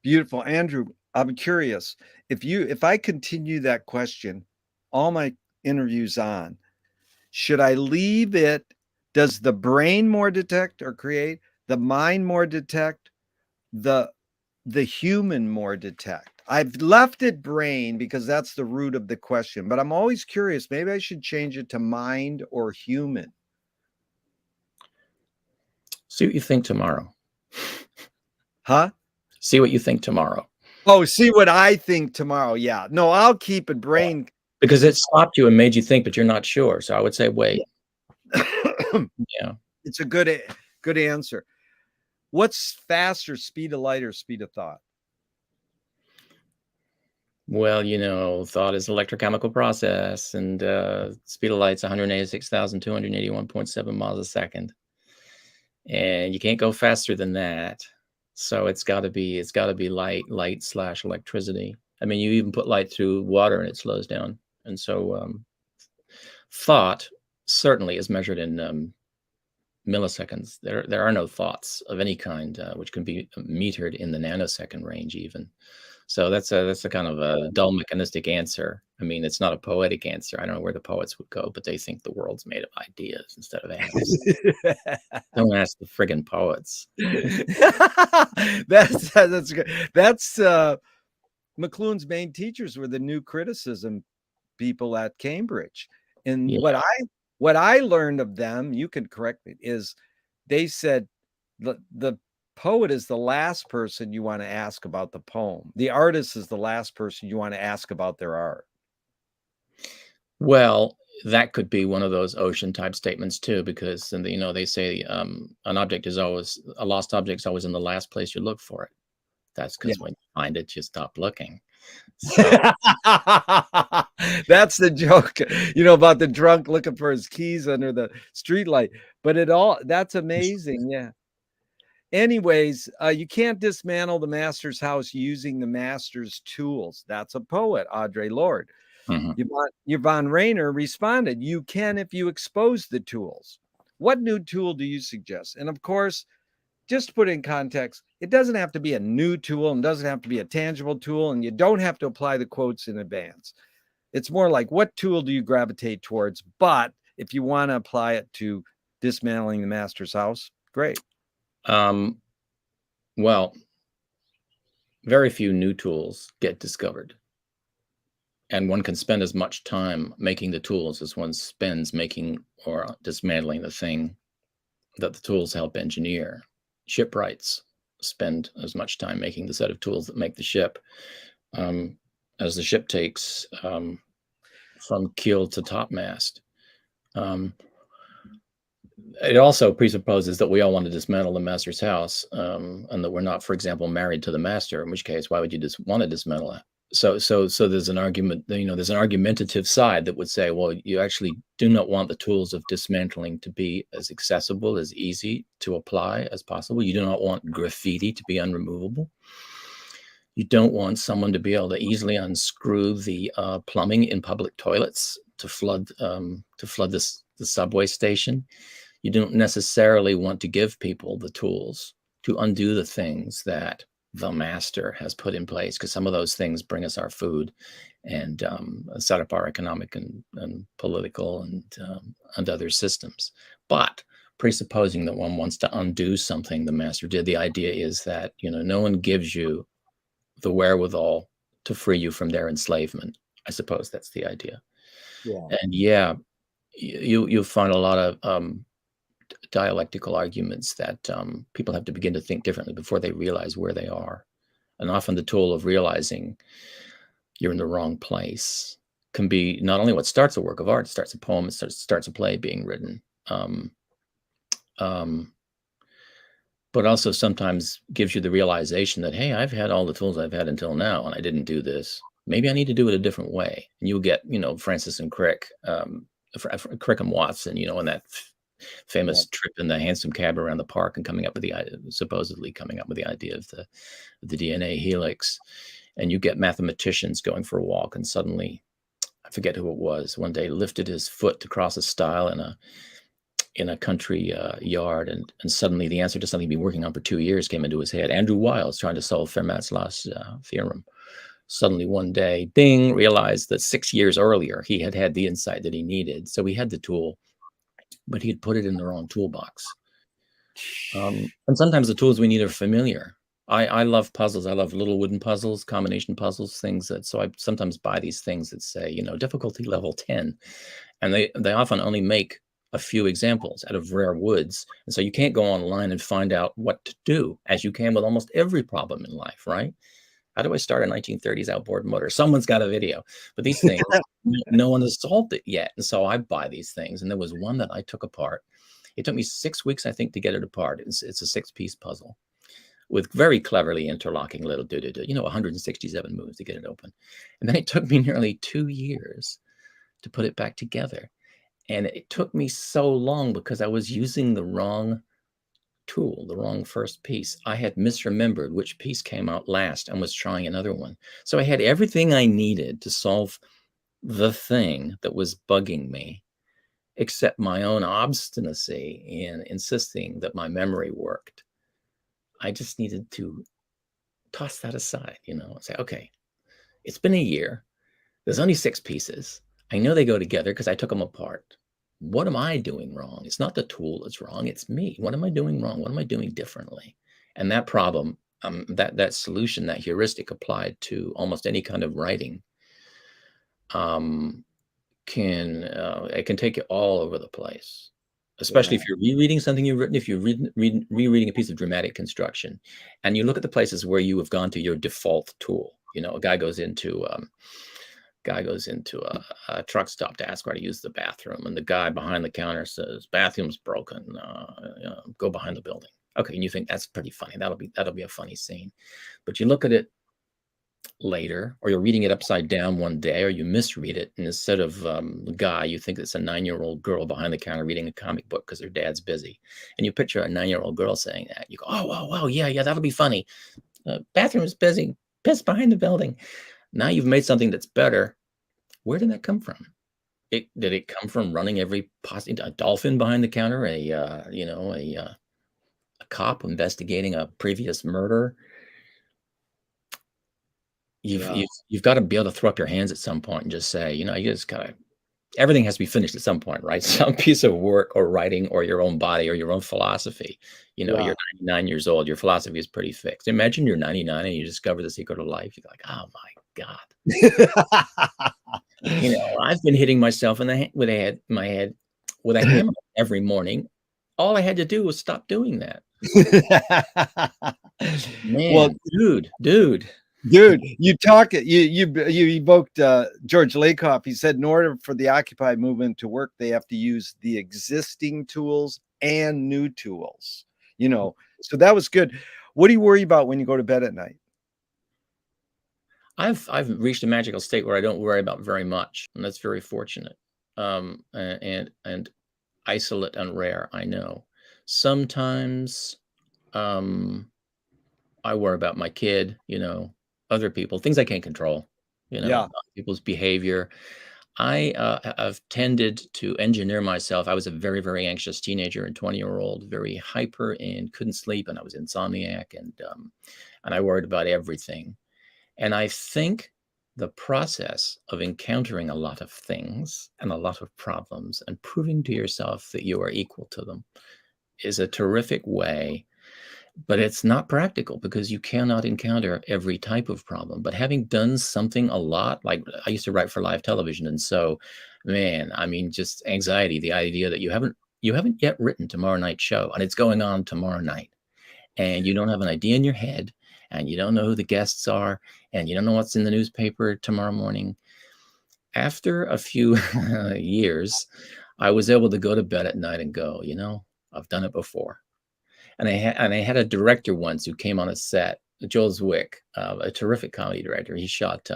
Beautiful. Andrew, I'm curious if I continue that question, all my interviews on, should I leave it? Does the brain more detect or create? The mind more detect? The human more detect? I've left it brain because that's the root of the question, but I'm always curious. Maybe I should change it to mind or human. See what you think tomorrow. Huh? See what you think tomorrow. Oh, see what I think tomorrow. Yeah. No, I'll keep it Yeah. brain Because it stopped you and made you think, but you're not sure. So I would say wait. Yeah. It's a good answer. What's faster, speed of light or speed of thought? Well, thought is an electrochemical process, and speed of light's 186,281.7 miles a second. And you can't go faster than that. So it's got to be light slash electricity. I mean, you even put light through water and it slows down. And so thought certainly is measured in milliseconds. There are no thoughts of any kind which can be metered in the nanosecond range even. So that's a kind of a dull mechanistic answer. I mean, it's not a poetic answer. I don't know where the poets would go, but they think the world's made of ideas instead of atoms. Don't ask the friggin' poets. That's good. That's McLuhan's main teachers were the new criticism people at Cambridge. And Yeah. what I learned of them, you can correct me, is they said the poet is the last person you want to ask about the poem. The artist is the last person you want to ask about their art. Well, that could be one of those ocean type statements too, because they say a lost object is always in the last place you look for it. That's Yeah. because when you find it, you stop looking. So That's the joke, about the drunk looking for his keys under the streetlight. But that's amazing. Yeah. Anyways, you can't dismantle the master's house using the master's tools. That's a poet, Audre Lorde. mhm. Yvonne Rainer responded, "You can if you expose the tools." What new tool do you suggest? And of course, just to put it in context, it doesn't have to be a new tool and doesn't have to be a tangible tool, and you don't have to apply the quotes in advance. It's more like, what tool do you gravitate towards? But if you want to apply it to dismantling the master's house, great. Well, very few new tools get discovered, and one can spend as much time making the tools as one spends making or dismantling the thing that the tools help engineer. Shipwrights spend as much time making the set of tools that make the ship um, as the ship takes from keel to topmast. Um, it also presupposes that we all want to dismantle the master's house, and that we're not, for example, married to the master, in which case, why would you just want to dismantle it? So there's an argument, there's an argumentative side that would say, well, you actually do not want the tools of dismantling to be as accessible, as easy to apply as possible. You do not want graffiti to be unremovable. You don't want someone to be able to easily unscrew the plumbing in public toilets to flood the subway station. You don't necessarily want to give people the tools to undo the things that the master has put in place, because some of those things bring us our food and set up our economic and political and other systems. But presupposing that one wants to undo something the master did, the idea is that no one gives you the wherewithal to free you from their enslavement. I suppose that's the idea. Yeah. And you'll find a lot of dialectical arguments that people have to begin to think differently before they realize where they are. And often the tool of realizing you're in the wrong place can be not only what starts a work of art, starts a poem, it starts a play being written, but also sometimes gives you the realization that, hey, I've had all the tools I've had until now, and I didn't do this. Maybe I need to do it a different way. And you'll get, Francis and Crick, Crick and Watson, in that famous trip in the hansom cab around the park and supposedly coming up with the idea of the DNA helix. And you get mathematicians going for a walk, and suddenly, I forget who it was, one day lifted his foot to cross a stile in a country yard, and suddenly the answer to something he'd been working on for 2 years came into his head. Andrew Wiles trying to solve Fermat's last theorem. Suddenly one day, ding, realized that 6 years earlier he had the insight that he needed. So he had the tool, but he had put it in the wrong toolbox. And sometimes the tools we need are familiar. I love puzzles. I love little wooden puzzles, combination puzzles, things so I sometimes buy these things that say, difficulty level 10. And they often only make a few examples out of rare woods. And so you can't go online and find out what to do, as you can with almost every problem in life, right? How do I start a 1930s outboard motor? Someone's got a video. But these things, no one has solved it yet. And so I buy these things. And there was one that I took apart. It took me 6 weeks, I think, to get it apart. It's a 6-piece puzzle with very cleverly interlocking little 167 moves to get it open. And then it took me nearly 2 years to put it back together. And it took me so long because I was using the wrong tool, the wrong first piece. I had misremembered which piece came out last and was trying another one. So I had everything I needed to solve the thing that was bugging me, except my own obstinacy in insisting that my memory worked. I just needed to toss that aside, and say, okay, it's been a year. There's only 6 pieces. I know they go together because I took them apart. What am I doing wrong? It's not the tool that's wrong. It's me. What am I doing wrong? What am I doing differently? And that problem, that solution, that heuristic applied to almost any kind of writing, it can take you all over the place. Especially if you're rereading something you've written, if you're rereading a piece of dramatic construction, and you look at the places where you have gone to your default tool. A guy goes into a truck stop to ask where to use the bathroom, and the guy behind the counter says, "Bathroom's broken. Go behind the building." Okay, and you think that's pretty funny. That'll be a funny scene. But you look at it later, or you're reading it upside down one day, or you misread it, and instead of the guy, you think it's a 9-year-old girl behind the counter reading a comic book because her dad's busy, and you picture a 9-year-old girl saying that. You go, "Oh, wow, yeah, that'll be funny. Bathroom's busy. Piss behind the building." Now you've made something that's better. Where did that come from? Did it come from running a dolphin behind the counter, a cop investigating a previous murder? You've got to be able to throw up your hands at some point and just say, you just gotta, everything has to be finished at some point, right? Some piece of work or writing or your own body or your own philosophy. You're 99 years old, your philosophy is pretty fixed. Imagine you're 99 and you discover the secret of life. You're like, oh my God. I've been hitting myself in my head with a hammer every morning. All I had to do was stop doing that. Man, dude. Dude, you evoked George Lakoff. He said in order for the Occupy movement to work, they have to use the existing tools and new tools. So that was good. What do you worry about when you go to bed at night? I've reached a magical state where I don't worry about very much, and that's very fortunate. And isolate and rare, I know. Sometimes I worry about my kid, other people, things I can't control, Yeah. people's behavior. I've tended to engineer myself. I was a very, very anxious teenager and 20-year-old, very hyper and couldn't sleep, and I was insomniac, and I worried about everything. And I think the process of encountering a lot of things and a lot of problems and proving to yourself that you are equal to them is a terrific way, but it's not practical because you cannot encounter every type of problem. But having done something a lot, like I used to write for live television, and so, man, I mean, just anxiety, the idea that you haven't yet written tomorrow night's show, and it's going on tomorrow night, and you don't have an idea in your head, and you don't know who the guests are, and you don't know what's in the newspaper tomorrow morning. After a few years, I was able to go to bed at night and go, I've done it before. And I had a director once who came on a set, Joel Zwick, a terrific comedy director. He shot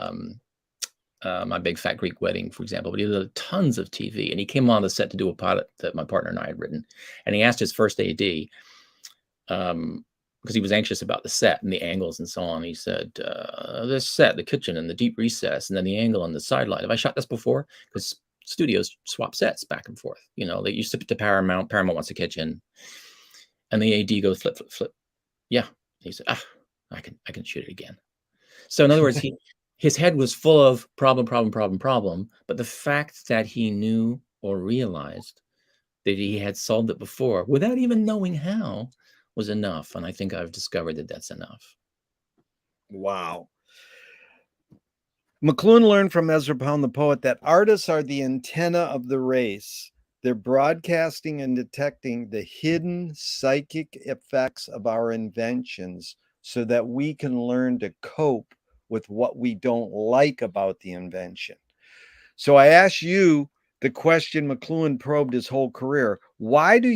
My Big Fat Greek Wedding, for example, but he did tons of TV. And he came on the set to do a pilot that my partner and I had written. And he asked his first AD, because he was anxious about the set and the angles and so on. He said, this set, the kitchen and the deep recess, and then the angle on the sideline. Have I shot this before? Because studios swap sets back and forth. They used to Paramount. Paramount wants a kitchen. And the AD goes, flip, flip, flip. Yeah. He said, I can shoot it again. So in other words, his head was full of problem. But the fact that he knew or realized that he had solved it before without even knowing how was enough. And I think I've discovered that that's enough. Wow. McLuhan learned from Ezra Pound the poet that artists are the antenna of the race. They're broadcasting and detecting the hidden psychic effects of our inventions so that we can learn to cope with what we don't like about the invention. So I ask you the question McLuhan probed his whole career. Why do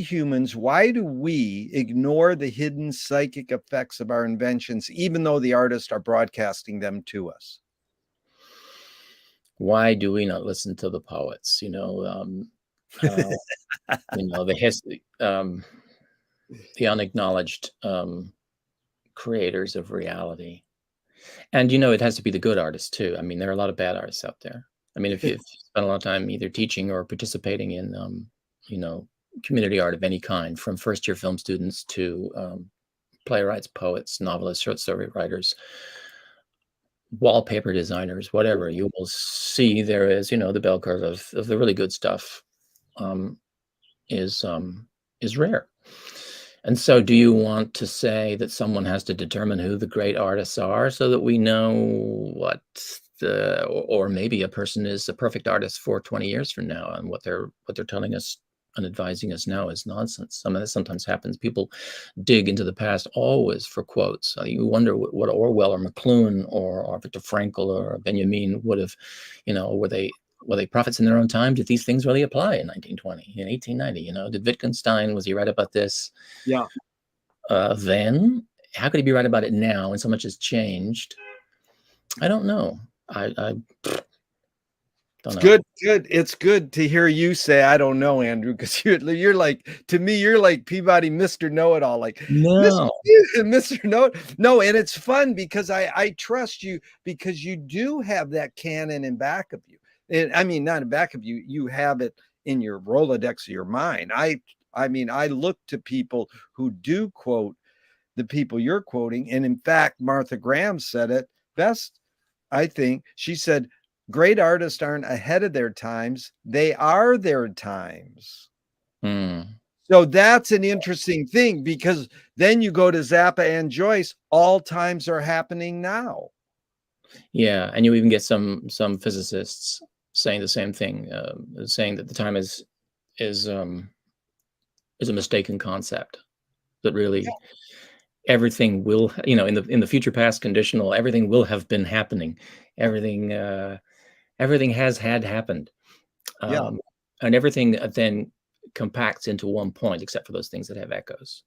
we ignore the hidden psychic effects of our inventions, even though the artists are broadcasting them to us? Why do we not listen to the poets? The history, the unacknowledged creators of reality. And, it has to be the good artists too. I mean, there are a lot of bad artists out there. I mean, if you spend a lot of time either teaching or participating in, community art of any kind, from first-year film students to playwrights, poets, novelists, short story writers, wallpaper designers, whatever, you will see there is, the bell curve of the really good stuff is rare. And so do you want to say that someone has to determine who the great artists are so that we know or maybe a person is a perfect artist for 20 years from now, and what they're telling us and advising us now is nonsense? I mean, that sometimes happens. People dig into the past always for quotes. You wonder what Orwell or McLuhan or Viktor Frankl or Benjamin would have, were they prophets in their own time? Did these things really apply in 1920, in 1890? Did Wittgenstein, was he right about this? Yeah. Then how could he be right about it now when so much has changed? I don't know. I don't It's know. good. It's good to hear you say, I don't know, Andrew, because you're like, to me, you're like Peabody, Mr. Know-It-All, like No. Mr. No, and it's fun because I trust you because you do have that canon in back of you. And I mean, not in back of you, you have it in your Rolodex of your mind. I mean, I look to people who do quote the people you're quoting. And in fact, Martha Graham said it best, I think. She said, great artists aren't ahead of their times, they are their times. So that's an interesting thing, because then you go to Zappa and Joyce, all times are happening now. Yeah, and you even get some physicists saying the same thing, saying that the time is a mistaken concept, that really everything will, in the future past conditional, everything will have been happening. Everything everything has had happened. Yeah. And everything then compacts into one point, except for those things that have echoes.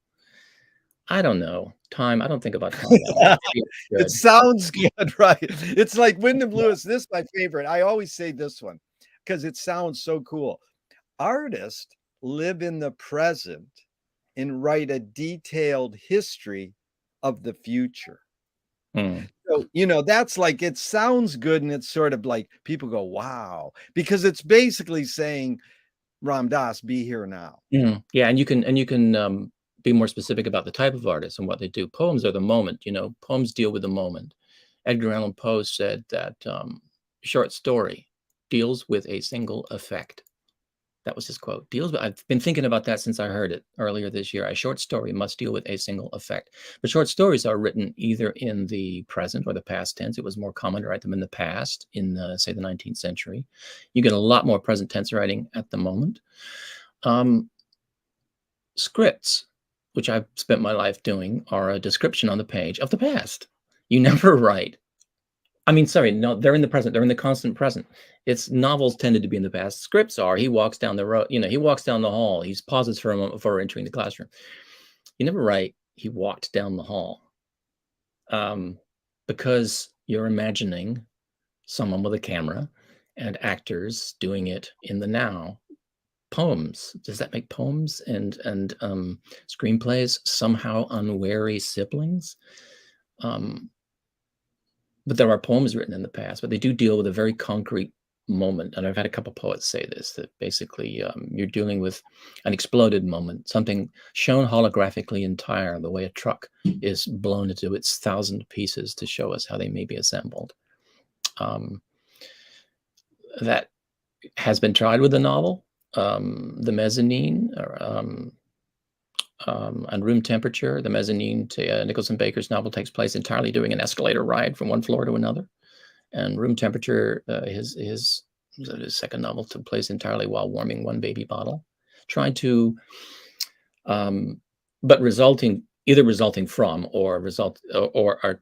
I don't know. Time, I don't think about time that way. Maybe I It should. sounds good, right? It's like Wyndham Lewis. This is my favorite. I always say this one because it sounds so cool. Artists live in the present and write a detailed history of the future. Mm, So, that's like it sounds good and it's sort of like people go, wow, because it's basically saying, Ram Dass, be here now. yeah, and you can be more specific about the type of artist and what they do. Poems are the moment. Poems deal with the moment. Edgar Allan Poe said that short story deals with a single effect. That was his quote. I've been thinking about that since I heard it earlier this year. A short story must deal with a single effect. But short stories are written either in the present or the past tense. It was more common to write them in the past, in say the 19th century. You get a lot more present tense writing at the moment. Scripts, which I've spent my life doing, are a description on the page of the past. You never write. I mean, sorry, no, they're in the present. They're in the constant present. It's novels tended to be in the past. Scripts are, he walks down the road, he walks down the hall. He pauses for a moment before entering the classroom. You never write, he walked down the hall. Because you're imagining someone with a camera and actors doing it in the now. Poems, does that make poems and screenplays somehow unwary siblings? But there are poems written in the past, but they do deal with a very concrete moment. And I've had a couple poets say this, that basically you're dealing with an exploded moment, something shown holographically entire, the way a truck is blown into its 1,000 pieces to show us how they may be assembled. That has been tried with the novel. The Mezzanine, and Room Temperature. The Mezzanine, to Nicholls and Baker's novel, takes place entirely doing an escalator ride from one floor to another. And Room Temperature, his second novel, took place entirely while warming one baby bottle. Trying to, but either resulting from or are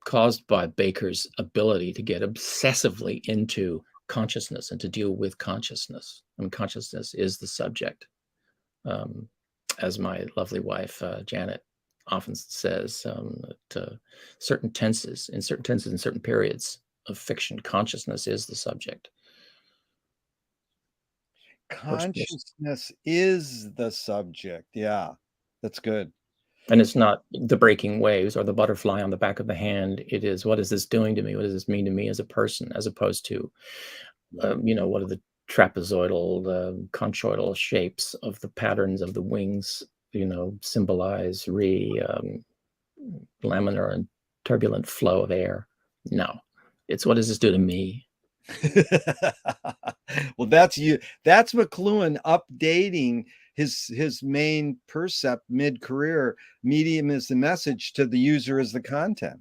caused by Baker's ability to get obsessively into consciousness and to deal with consciousness. I mean, consciousness is the subject. As my lovely wife, Janet, often says, that certain tenses, in certain periods of fiction, consciousness is the subject. Consciousness is the subject. Yeah, that's good. And it's not the breaking waves or the butterfly on the back of the hand. It is, what is this doing to me? What does this mean to me as a person, as opposed to, what are the trapezoidal, conchoidal shapes of the patterns of the wings, symbolize laminar and turbulent flow of air. No, it's, what does this do to me? Well, that's you. That's McLuhan updating his main percept mid-career. Medium is the message, to the user is the content.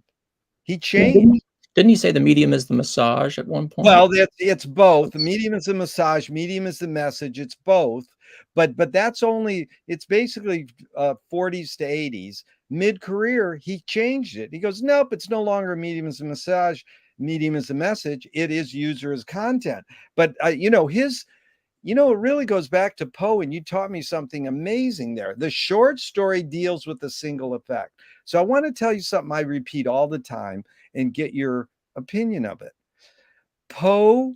He changed. Didn't he say the medium is the massage at one point? Well, it's both. The medium is the massage, medium is the message. It's both. But that's only, it's basically 40s to 80s. Mid-career, he changed it. He goes, nope, it's no longer medium is the massage, medium is the message. It is user as content. But it really goes back to Poe, and you taught me something amazing there. The short story deals with a single effect. So I want to tell you something I repeat all the time and get your opinion of it. Poe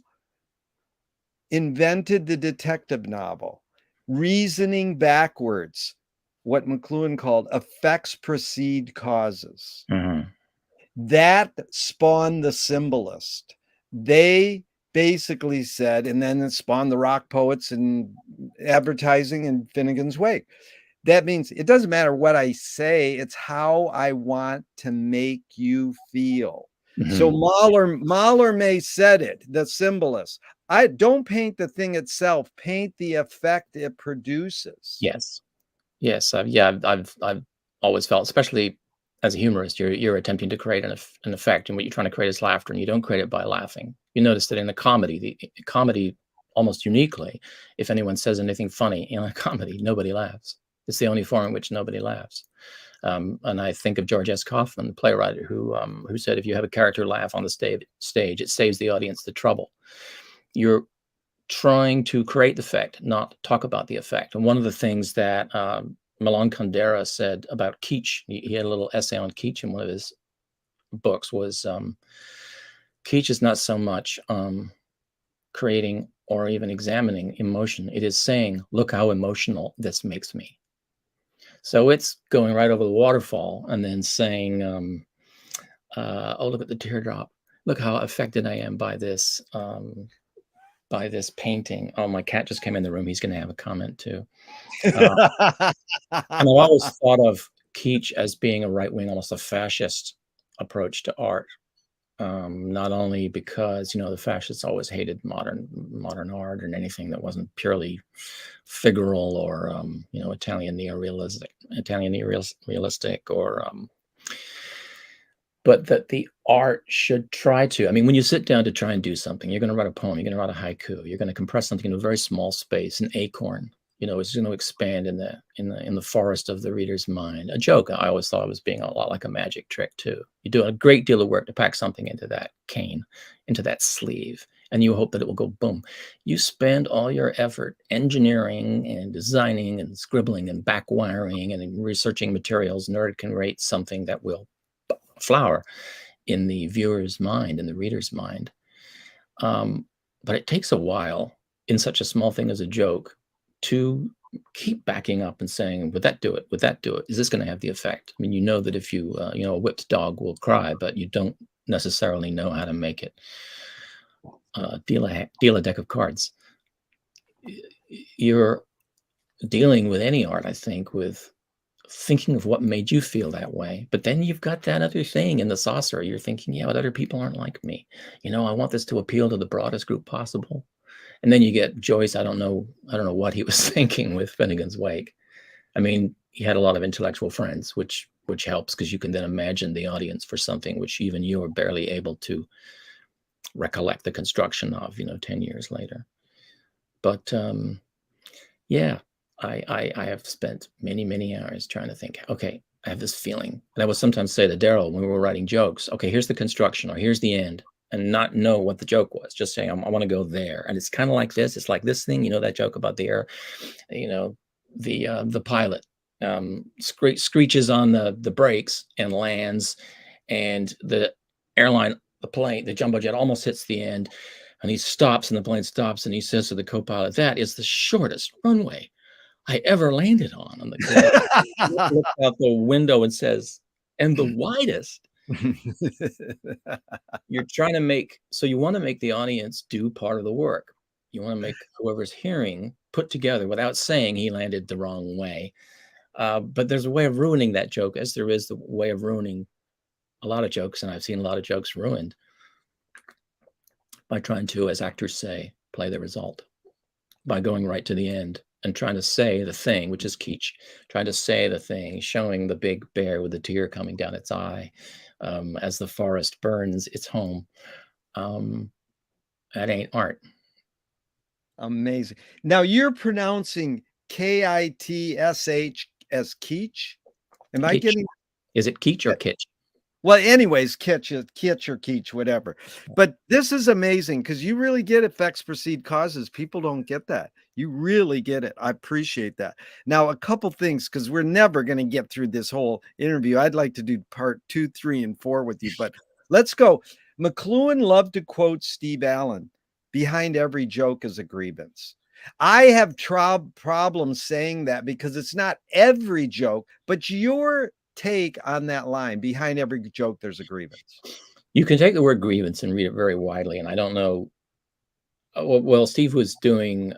invented the detective novel, reasoning backwards, what McLuhan called effects precede causes. Mm-hmm. That spawned the symbolist. They basically said, and then it spawned the rock poets and advertising and Finnegan's Wake. That means it doesn't matter what I say, it's how I want to make you feel. Mm-hmm. So Mahler may said it, the symbolist. I don't paint the thing itself, paint the effect it produces. Yes. I've always felt, especially as a humorist, you're attempting to create an effect, and what you're trying to create is laughter, and you don't create it by laughing. You notice that in the comedy, almost uniquely, if anyone says anything funny in a comedy, nobody laughs. It's the only form in which nobody laughs. And I think of George S. Kaufman, the playwright, who said, if you have a character laugh on the stage, it saves the audience the trouble. You're trying to create the effect, not talk about the effect. And one of the things that Milan Kundera said about Keach, he had a little essay on Keach in one of his books, was Keach is not so much creating or even examining emotion. It is saying, look how emotional this makes me. So it's going right over the waterfall and then saying, oh, look at the teardrop. Look how affected I am by this painting. Oh, my cat just came in the room. He's going to have a comment too. And I've always thought of Keach as being a right-wing, almost a fascist approach to art. Not only because, the fascists always hated modern art and anything that wasn't purely figural or, Italian neorealistic, or, but that the art should try to, when you sit down to try and do something, you're going to write a poem, you're going to write a haiku, you're going to compress something into a very small space, an acorn, it's going to expand in the forest of the reader's mind. A joke, I always thought, was being a lot like a magic trick too. You do a great deal of work to pack something into that cane, into that sleeve, and you hope that it will go boom. You spend all your effort engineering and designing and scribbling and back wiring and researching materials in order to create something that will flower in the viewer's mind, in the reader's mind. But it takes a while in such a small thing as a joke to keep backing up and saying, would that do it? Would that do it? Is this going to have the effect? You know that if you, a whipped dog will cry, but you don't necessarily know how to make it deal a deck of cards. You're dealing with any art, I think, with thinking of what made you feel that way. But then you've got that other thing in the saucer. You're thinking, yeah, but other people aren't like me. I want this to appeal to the broadest group possible. And then you get Joyce. I don't know what he was thinking with Finnegan's Wake. He had a lot of intellectual friends, which helps, because you can then imagine the audience for something which even you are barely able to recollect the construction of, 10 years later. But yeah, I have spent many hours trying to think, okay, I have this feeling. And I would sometimes say to Daryl when we were writing jokes, okay, here's the construction, or here's the end, and not know what the joke was, just saying, I want to go there. And it's kind of like this. It's like this thing, that joke about the air, the pilot screeches on the brakes and lands, and the airline, the jumbo jet almost hits the end, and he stops, and the plane stops, and he says to the co-pilot, that is the shortest runway I ever landed on. And the co-pilot looks out the window and says, and the widest. You're trying to you want to make the audience do part of the work. You want to make whoever's hearing put together without saying he landed the wrong way. But there's a way of ruining that joke, as there is the way of ruining a lot of jokes. And I've seen a lot of jokes ruined by trying to, as actors say, play the result, by going right to the end and trying to say the thing, which is Keach, trying to say the thing, showing the big bear with the tear coming down its eye as the forest burns its home. That ain't art. Amazing. Now you're pronouncing Kitsh as Keach. Am Keach. I getting? Is it Keach or Kitch? Well, anyways, Kitch or Keach, whatever. But this is amazing, because you really get effects precede causes. People don't get that. You really get it. I appreciate that. Now, a couple things, because we're never going to get through this whole interview. I'd like to do part 2, 3, and 4 with you, but let's go. McLuhan loved to quote Steve Allen, behind every joke is a grievance. I have problems saying that, because it's not every joke, but your take on that line, behind every joke there's a grievance. You can take the word grievance and read it very widely. And I don't know. Well, Steve was doing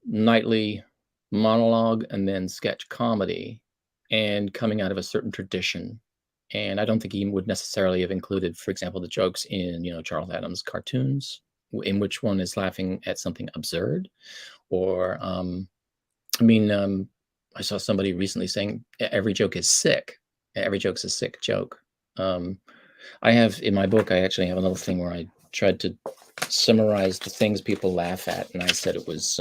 nightly monologue and then sketch comedy, and coming out of a certain tradition. And I don't think he would necessarily have included, for example, the jokes in, Charles Addams' cartoons, in which one is laughing at something absurd. Or, I saw somebody recently saying every joke is sick. Every joke's a sick joke. I have, in my book, I actually have a little thing where I tried to summarize the things people laugh at. And I said it was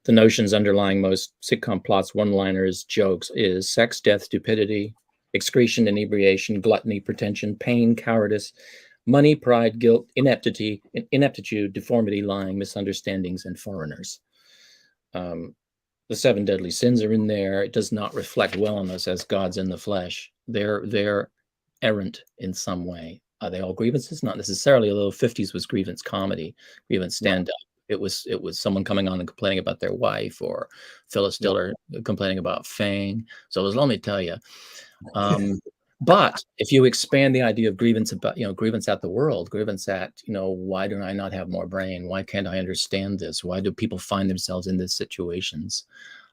the notions underlying most sitcom plots, one-liners, jokes is sex, death, stupidity, excretion, inebriation, gluttony, pretension, pain, cowardice, money, pride, guilt, ineptitude, deformity, lying, misunderstandings, and foreigners. The 7 deadly sins are in there. It does not reflect well on us as gods in the flesh. They're errant in some way. Are they all grievances? Not necessarily, although 50s was grievance comedy, grievance stand-up. It was someone coming on and complaining about their wife, or Phyllis Diller complaining about Fang. So let me tell you. But if you expand the idea of grievance about, grievance at the world, grievance at, why do I not have more brain? Why can't I understand this? Why do people find themselves in these situations?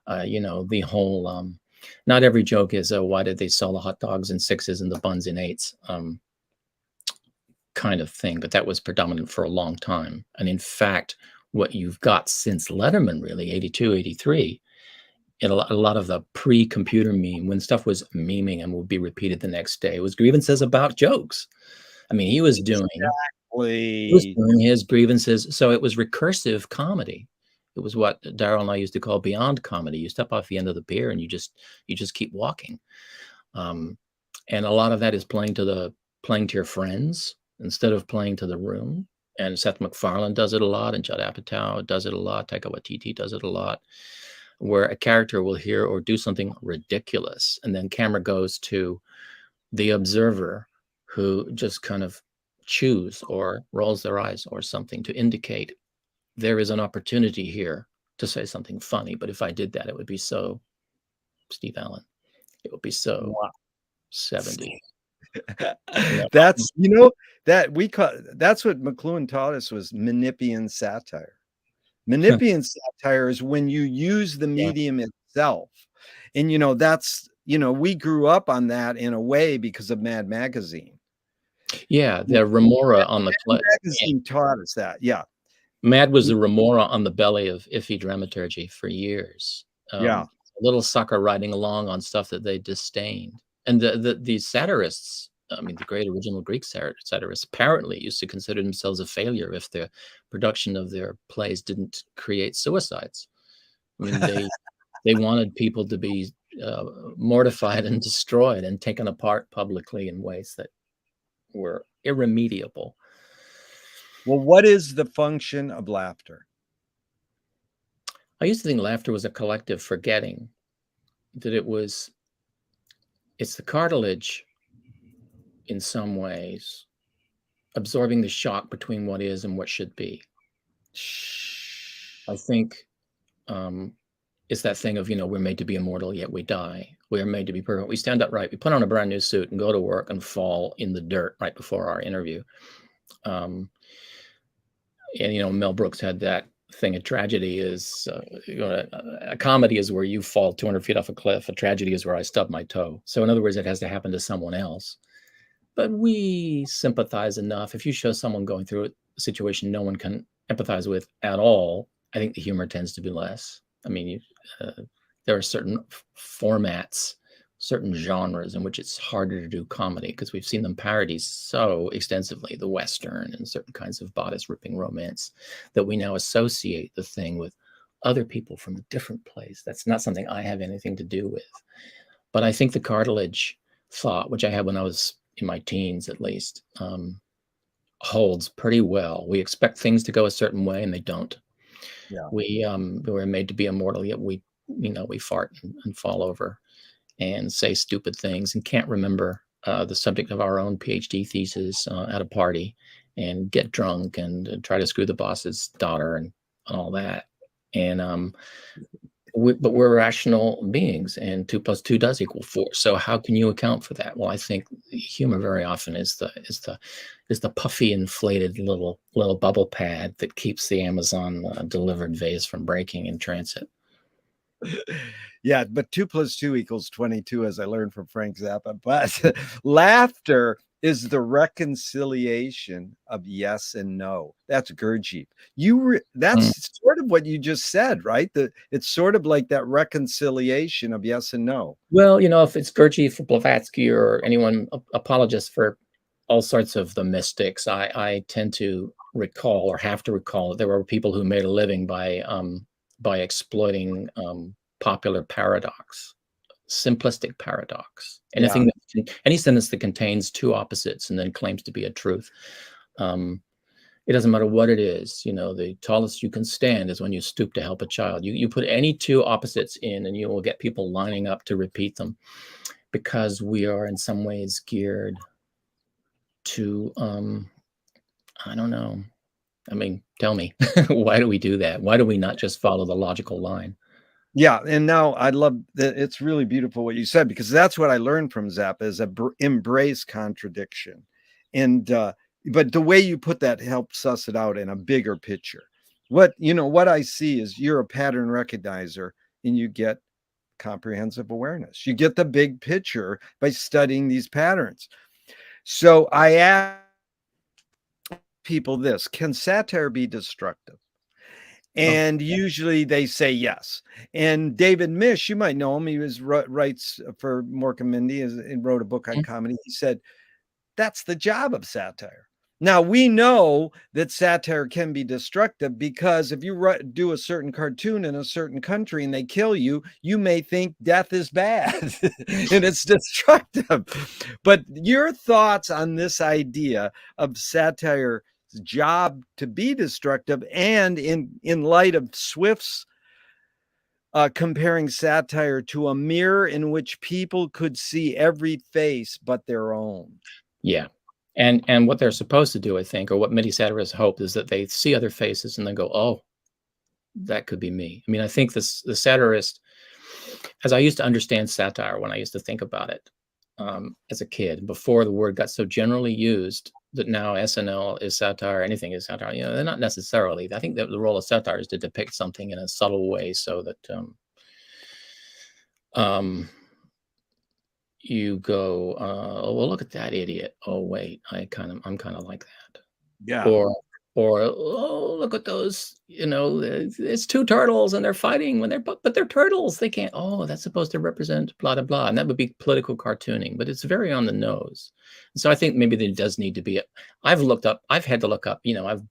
The whole, not every joke is, why did they sell the hot dogs in 6s and the buns in 8s? Kind of thing, but that was predominant for a long time. And in fact, what you've got since Letterman, really, 82, 83, and a lot of the pre-computer meme, when stuff was memeing and would be repeated the next day, it was grievances about jokes. I mean, he was doing his grievances. So it was recursive comedy. It was what Daryl and I used to call beyond comedy. You step off the end of the pier and you just keep walking. And a lot of that is playing to your friends instead of playing to the room. And Seth MacFarlane does it a lot, and Judd Apatow does it a lot. Taika Waititi does it a lot, where a character will hear or do something ridiculous, and then camera goes to the observer, who just kind of chews or rolls their eyes or something to indicate there is an opportunity here to say something funny. But if I did that, it would be so Steve Allen. It would be so 70. That's that's what McLuhan taught us, was Menippean satire. Menippean satire is when you use the medium itself. And that's, we grew up on that in a way because of Mad Magazine. Yeah, the remora on the Mad Magazine taught us that. Yeah. Mad was the remora on the belly of iffy dramaturgy for years. A little sucker riding along on stuff that they disdained. And the satirists, I mean, the great original Greek satirists apparently used to consider themselves a failure if the production of their plays didn't create suicides. I mean, they wanted people to be mortified and destroyed and taken apart publicly in ways that were irremediable. Well, what is the function of laughter? I used to think laughter was a collective forgetting, that it's the cartilage in some ways, absorbing the shock between what is and what should be. I think it's that thing of, we're made to be immortal, yet we die. We are made to be perfect. We stand upright. We put on a brand new suit and go to work and fall in the dirt right before our interview. And, Mel Brooks had that thing. A tragedy is, a comedy is where you fall 200 feet off a cliff. A tragedy is where I stub my toe. So in other words, it has to happen to someone else. But we sympathize enough. If you show someone going through a situation no one can empathize with at all, I think the humor tends to be less. I mean, there are certain formats, certain genres in which it's harder to do comedy because we've seen them parodied so extensively, the Western and certain kinds of bodice-ripping romance, that we now associate the thing with other people from a different place. That's not something I have anything to do with. But I think the cartilage thought, which I had when I was in my teens at least, holds pretty well. We expect things to go a certain way and they don't. Yeah. We were made to be immortal, yet we fart and fall over and say stupid things and can't remember the subject of our own PhD thesis at a party, and get drunk and try to screw the boss's daughter and all that. And but we're rational beings, and 2 + 2 does equal 4. So how can you account for that? Well, I think humor very often is the puffy, inflated little bubble pad that keeps the Amazon delivered vase from breaking in transit. Yeah, but 2 + 2 = 22, as I learned from Frank Zappa. But laughter is the reconciliation of yes and no. That's Gurdjieff. That's sort of what you just said, right? It's sort of like that reconciliation of yes and no. Well, if it's Gurdjieff or Blavatsky or anyone, apologists for all sorts of the mystics, I tend to recall, or have to recall, that there were people who made a living by by exploiting popular paradox, simplistic paradox. Yeah. Any sentence that contains two opposites and then claims to be a truth. It doesn't matter what it is. The tallest you can stand is when you stoop to help a child. You put any two opposites in, and you will get people lining up to repeat them, because we are in some ways geared to, I don't know. I mean, tell me, why do we do that? Why do we not just follow the logical line? Yeah, and now I love that. It's really beautiful what you said, because that's what I learned from Zappa is embrace contradiction. And but the way you put that helps suss it out in a bigger picture. What I see is you're a pattern recognizer, and you get comprehensive awareness. You get the big picture by studying these patterns. So I ask people this: can satire be destructive? Oh, And usually they say yes. And David Mish, you might know him. He writes for Mork and Mindy and wrote a book on mm, comedy. He said that's the job of satire. Now we know that satire can be destructive, because if you do a certain cartoon in a certain country and they kill you, you may think death is bad and it's destructive. But your thoughts on this idea of satire job to be destructive, and in light of Swift's comparing satire to a mirror in which people could see every face but their own. yeah. And what they're supposed to do, I think, or what many satirists hope, is that they see other faces and then go, "Oh, that could be me." I mean, I think the satirist, as I used to understand satire when I used to think about it as a kid, before the word got so generally used that now SNL is satire, anything is satire. They're not necessarily. I think that the role of satire is to depict something in a subtle way, so that um, you go, "Oh, well, look at that idiot. Oh, wait, I'm kind of like that." Yeah. Or "Oh, look at those, it's two turtles and they're fighting when but they're turtles. They can't, oh, that's supposed to represent blah, blah, blah." And that would be political cartooning, but it's very on the nose. So I think maybe there does need to be I've had to look up, I've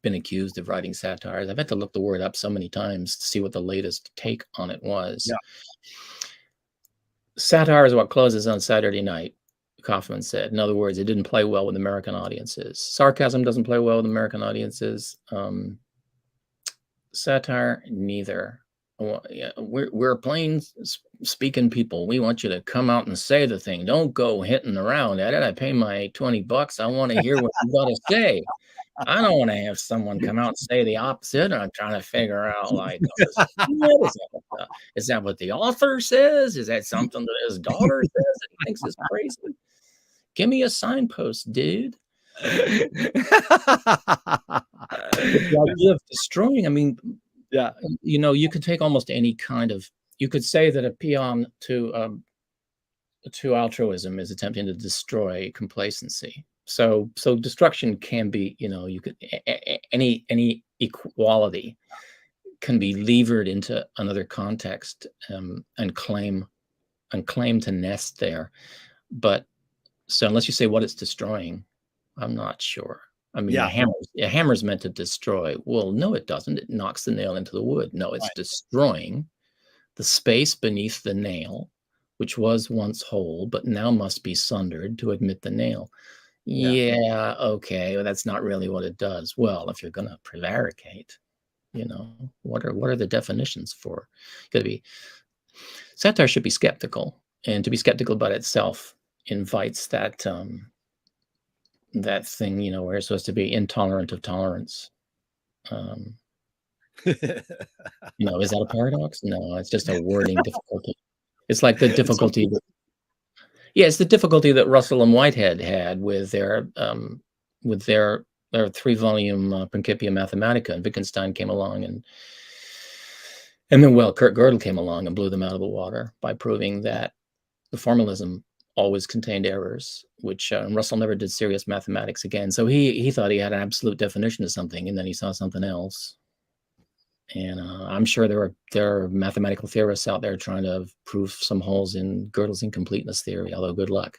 been accused of writing satires. I've had to look the word up so many times to see what the latest take on it was. Yeah. Satire is what closes on Saturday night, Kaufman said. In other words, it didn't play well with American audiences. Sarcasm doesn't play well with American audiences. Satire, neither. Yeah, we're plain speaking people. We want you to come out and say the thing. Don't go hitting around at it. I pay my $20. I want to hear what you got to say. I don't want to have someone come out and say the opposite. And I'm trying to figure out, like, is that what the author says? Is that something that his daughter says that he thinks is crazy? Give me a signpost, dude. But the idea of destroying, I mean, Yeah. you could take almost any kind of, you could say that a paean to altruism is attempting to destroy complacency. So destruction can be, you could any equality can be levered into another context, and claim to nest there. But so unless you say what it's destroying, I'm not sure. I mean, Yeah. a hammer's meant to destroy. Well, no, it doesn't. It knocks the nail into the wood. No, it's destroying the space beneath the nail, which was once whole, but now must be sundered to admit the nail. Yeah, okay, well, that's not really what it does. Well, if you're going to prevaricate, what are the definitions for? Could be satire should be skeptical, and to be skeptical about itself invites that that thing, where it's supposed to be intolerant of tolerance. Is that a paradox? No, it's just a wording difficulty. It's like the difficulty that, yeah, it's the difficulty that Russell and Whitehead had with their 3-volume Principia Mathematica, and Wittgenstein came along, and then, well, Kurt Gödel came along and blew them out of the water by proving that the formalism always contained errors, which Russell never did serious mathematics again. So he thought he had an absolute definition of something, and then he saw something else. And I'm sure there are mathematical theorists out there trying to prove some holes in Gödel's incompleteness theory, although good luck.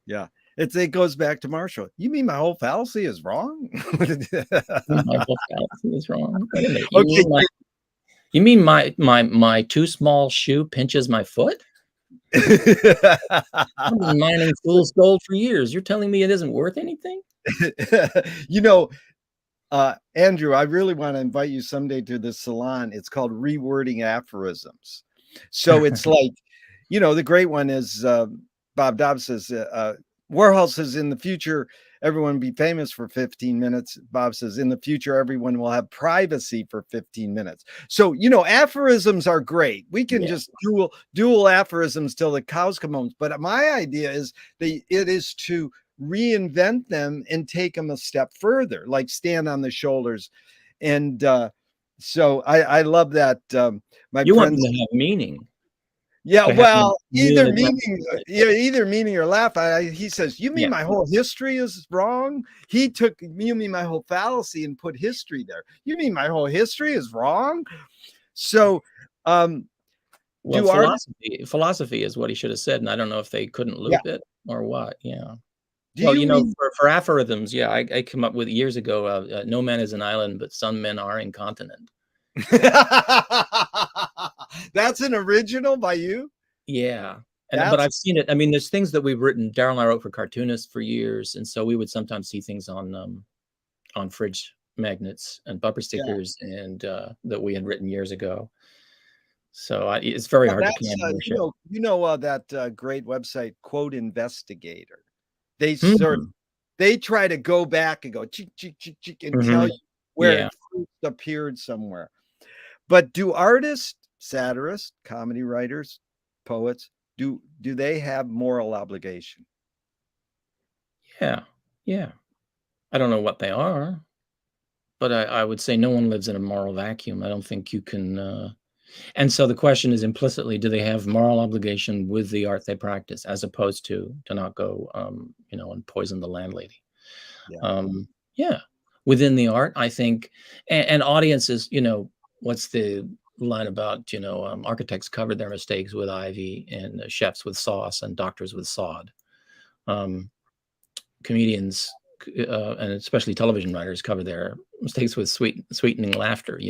Yeah. It goes back to Marshall. You mean my whole fallacy is wrong? My whole fallacy is wrong. Okay. You mean my too small shoe pinches my foot? I've been mining fool's gold for years. You're telling me it isn't worth anything? You know, Andrew, I really want to invite you someday to the salon. It's called Rewording Aphorisms. So it's like, the great one is Bob Dobbs says, Warhol says, in the future, everyone will be famous for 15 minutes. Bob says, in the future, everyone will have privacy for 15 minutes. So, aphorisms are great. We can just dual aphorisms till the cows come home. But my idea is it is to reinvent them and take them a step further, like stand on the shoulders. And so I love that. My You want them friends, to have meaning. yeah, To have well, either really meaning or laugh. He says, you mean my whole history is wrong? You mean my whole fallacy and put history there. You mean my whole history is wrong? So, well, philosophy is what he should have said, and I don't know if they couldn't loop it or what. Yeah. Well, for aphorisms, I come up with years ago, no man is an island, but some men are incontinent. That's an original by you? Yeah. But I've seen it. I mean, there's things that we've written. Daryl and I wrote for cartoonists for years, and so we would sometimes see things on fridge magnets and bumper stickers, and that we had written years ago. So it's very hard to plan. That great website, Quote Investigator. They try to go back and go and tell you where it first appeared somewhere. But do artists, satirists, comedy writers, poets, do they have moral obligation? Yeah. I don't know what they are, but I would say no one lives in a moral vacuum. I don't think you can. And so the question is implicitly, do they have moral obligation with the art they practice, as opposed to not go, and poison the landlady? Within the art, I think, and audiences, what's the line about, architects covered their mistakes with ivy, and chefs with sauce, and doctors with sod. Comedians, and especially television writers, cover their mistakes with sweetening laughter,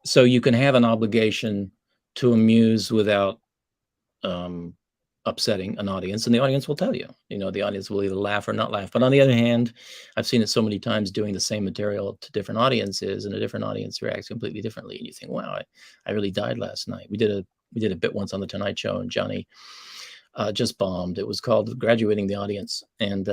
So you can have an obligation to amuse without upsetting an audience, and the audience will tell you. The audience will either laugh or not laugh. But on the other hand, I've seen it so many times doing the same material to different audiences, and a different audience reacts completely differently. And you think, wow, I really died last night. We did a bit once on the Tonight Show, and Johnny just bombed. It was called Graduating the Audience, and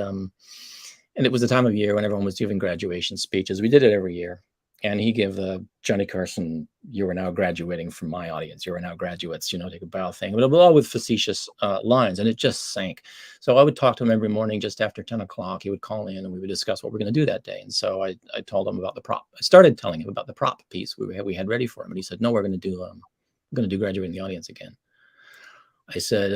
it was the time of year when everyone was giving graduation speeches. We did it every year. And he gave Johnny Carson, "You are now graduating from my audience. You are now graduates," take a bow thing. But all with facetious lines, and it just sank. So I would talk to him every morning just after 10 o'clock. He would call in, and we would discuss what we're going to do that day. And so I told him about the prop. I started telling him about the prop piece we had ready for him. And he said, "No, we're going to do Graduating the Audience again." I said,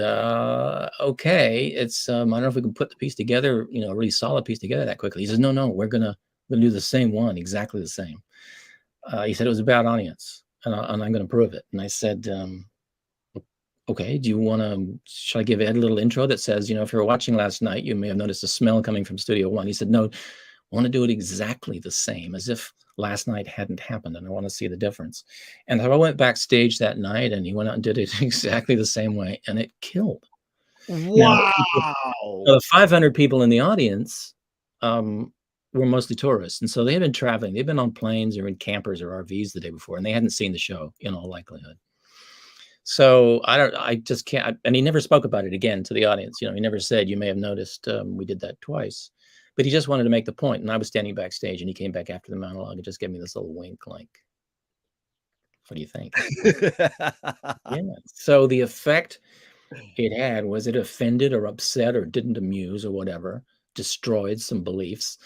"Okay, I don't know if we can put the piece together, a really solid piece together that quickly." He says, "No, we're going to do the same one, exactly the same." He said it was a bad audience, and I'm going to prove it. And I said, "Okay, should I give Ed a little intro that says, if you were watching last night, you may have noticed a smell coming from Studio One." He said, "No, I want to do it exactly the same, as if last night hadn't happened, and I want to see the difference." And so I went backstage that night, and he went out and did it exactly the same way, and it killed. Wow. Now, the 500 people in the audience, were mostly tourists, and so they had been traveling. They'd been on planes or in campers or RVs the day before, and they hadn't seen the show in all likelihood. So I just can't. And he never spoke about it again to the audience. He never said, "You may have noticed we did that twice," but he just wanted to make the point. And I was standing backstage, and he came back after the monologue and just gave me this little wink, like, "What do you think?" Yeah. So the effect it had was it offended or upset or didn't amuse or whatever, destroyed some beliefs.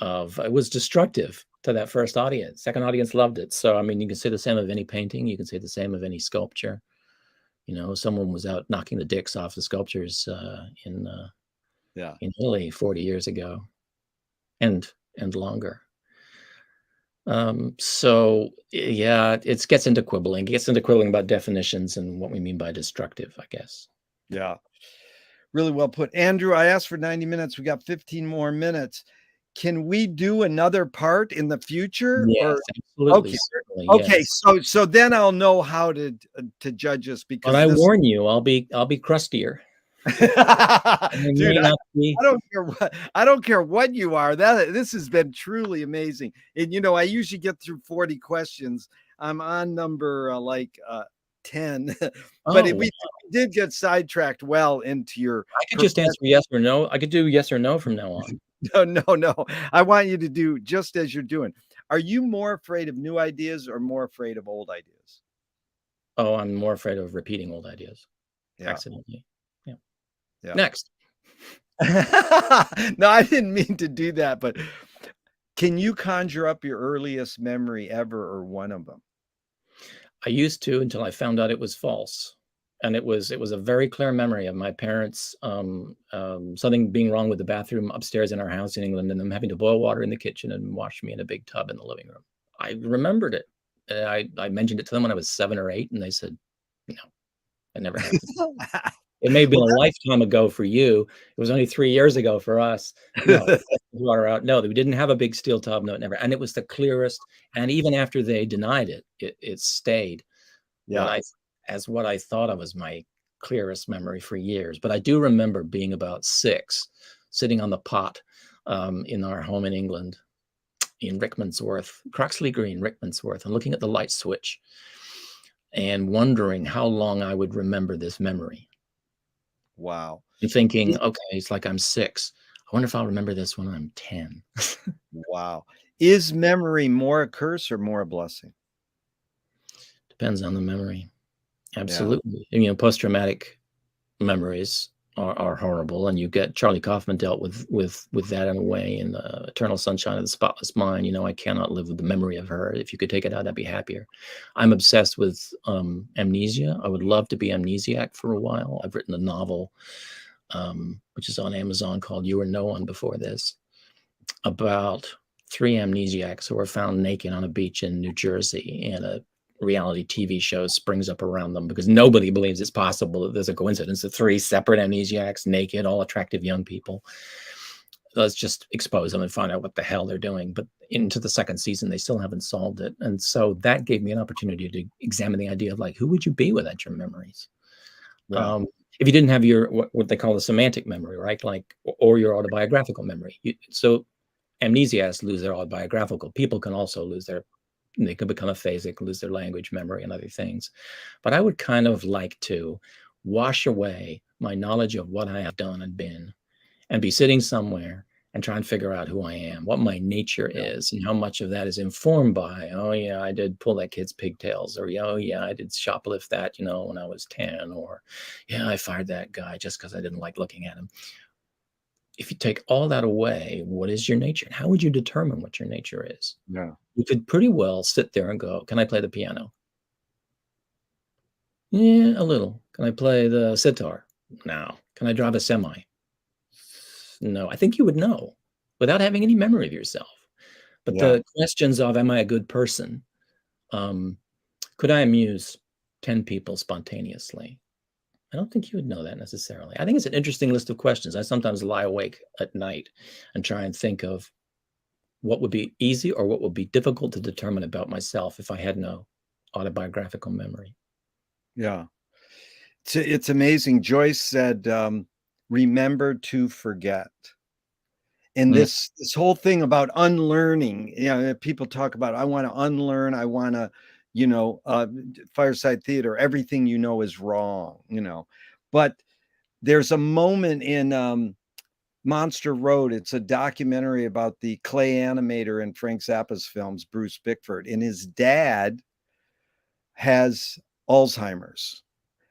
It was destructive to that first audience. Second audience loved it. So, I mean, you can say the same of any painting. You can say the same of any sculpture. Someone was out knocking the dicks off the sculptures in Italy 40 years ago, and longer. So yeah, it gets into quibbling. It gets into quibbling about definitions and what we mean by destructive, I guess. Yeah. Really well put. Andrew, I asked for 90 minutes. We got 15 more minutes. Can we do another part in the future? Yes, absolutely. Okay. Exactly, Okay, yes. so then I'll know how to judge this But because I this warn you, I'll be crustier. I dude, may not be. I don't care what you are. This has been truly amazing. And I usually get through 40 questions. I'm on number 10, but Oh, we did get sidetracked well into your I could just profession. answer yes or no. I could do yes or no from now on. No, no, no. I want you to do just as you're doing. Are you more afraid of new ideas or more afraid of old ideas? Oh, I'm more afraid of repeating old ideas Yeah, accidentally. Yeah. yeah. Next. No, I didn't mean to do that, but can you conjure up your earliest memory ever or one of them? I used to until I found out it was false. And it was a very clear memory of my parents, something being wrong with the bathroom upstairs in our house in England, and them having to boil water in the kitchen and wash me in a big tub in the living room. I remembered it. I mentioned it to them when I was 7 or 8, and they said, "No, it never happened." It may have been Well, a lifetime ago for you. It was only 3 years ago for us. No, that water out. No, we didn't have a big steel tub. No, it never. And it was the clearest. And even after they denied it, it stayed what yeah. I as what I thought of as my clearest memory for years. But I do remember being about 6, sitting on the pot in our home in England, in Rickmansworth, Croxley Green, Rickmansworth, and looking at the light switch and wondering how long I would remember this memory. Wow. And thinking, okay, it's like I'm 6. I wonder if I'll remember this when I'm 10. Wow. Is memory more a curse or more a blessing? Depends on the memory. Yeah. Absolutely. And, post-traumatic memories are horrible, and you get Charlie Kaufman dealt with that in a way in Eternal Sunshine of the Spotless Mind. I cannot live with the memory of her. If you could take it out, I'd be happier. I'm obsessed with amnesia. I would love to be amnesiac for a while. I've written a novel, which is on Amazon, called You Were No One Before This, about 3 amnesiacs who were found naked on a beach in New Jersey, and a reality TV show springs up around them because nobody believes it's possible that there's a coincidence of 3 separate amnesiacs, naked, all attractive young people. Let's just expose them and find out what the hell they're doing. But into the second season, they still haven't solved it. And so that gave me an opportunity to examine the idea of, like, who would you be without your memories? Yeah. Um, if you didn't have your what they call the semantic memory, right? Like, or your autobiographical memory. So amnesiacs lose their autobiographical. People can also they can become aphasic, lose their language memory and other things. But I would kind of like to wash away my knowledge of what I have done and been, and be sitting somewhere and try and figure out who I am, what my nature Yeah. is, and how much of that is informed by, oh yeah, I did pull that kid's pigtails, or oh yeah, I did shoplift that, when I was 10, or yeah, I fired that guy just because I didn't like looking at him. If you take all that away, what is your nature? And how would you determine what your nature is? Yeah. You could pretty well sit there and go, can I play the piano? Yeah, a little. Can I play the sitar? No. Can I drive a semi? No. I think you would know without having any memory of yourself. But Yeah. the questions of, am I a good person? Um, could I amuse 10 people spontaneously? I don't think you would know that necessarily. I think it's an interesting list of questions. I sometimes lie awake at night and try and think of what would be easy or what would be difficult to determine about myself if I had no autobiographical memory. Yeah. It's amazing. Joyce said, remember to forget. And Mm, this whole thing about unlearning, people talk about, I want to unlearn, I want to, fireside theater, everything is wrong. But there's a moment in Monster Road. It's a documentary about the clay animator in Frank Zappa's films, Bruce Bickford, and his dad has Alzheimer's,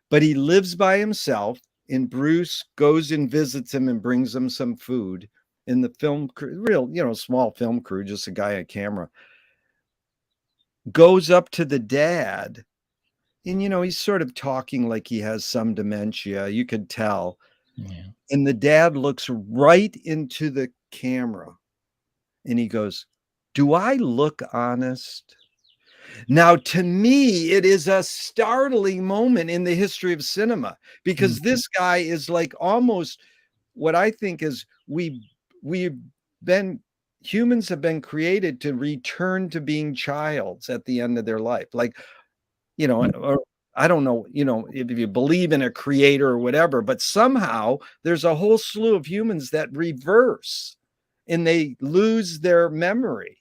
but he lives by himself. And Bruce goes and visits him and brings him some food. And the film crew, real, small film crew, just a guy on camera, goes up to the dad. And, he's sort of talking like he has some dementia. You could tell. yeah. And the dad looks right into the camera and he goes, "Do I look honest?" Now, to me, it is a startling moment in the history of cinema Mm, because this guy is like almost what I think is we've been humans have been created to return to being childs at the end of their life. Like, or I don't know, if you believe in a creator or whatever, but somehow there's a whole slew of humans that reverse and they lose their memory.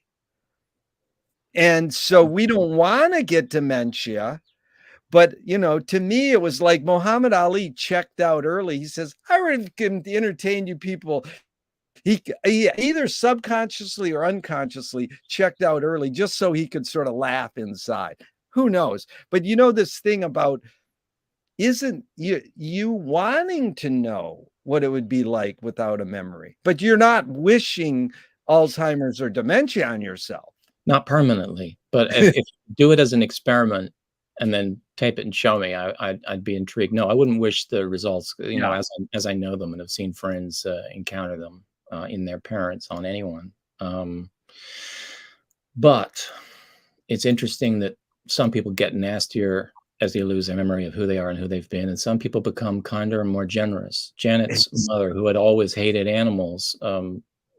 And so we don't want to get dementia. But, to me, it was like Muhammad Ali checked out early. He says, I can entertain you people. He either subconsciously or unconsciously checked out early just so he could sort of laugh inside. Who knows? But this thing about, isn't you wanting to know what it would be like without a memory, but you're not wishing Alzheimer's or dementia on yourself. Not permanently, but if you do it as an experiment and then tape it and show me, I'd be intrigued. No, I wouldn't wish the results, as I know them and have seen friends encounter them in their parents on anyone. But it's interesting that some people get nastier as they lose their memory of who they are and who they've been, and some people become kinder and more generous. Janet's mother, who had always hated animals,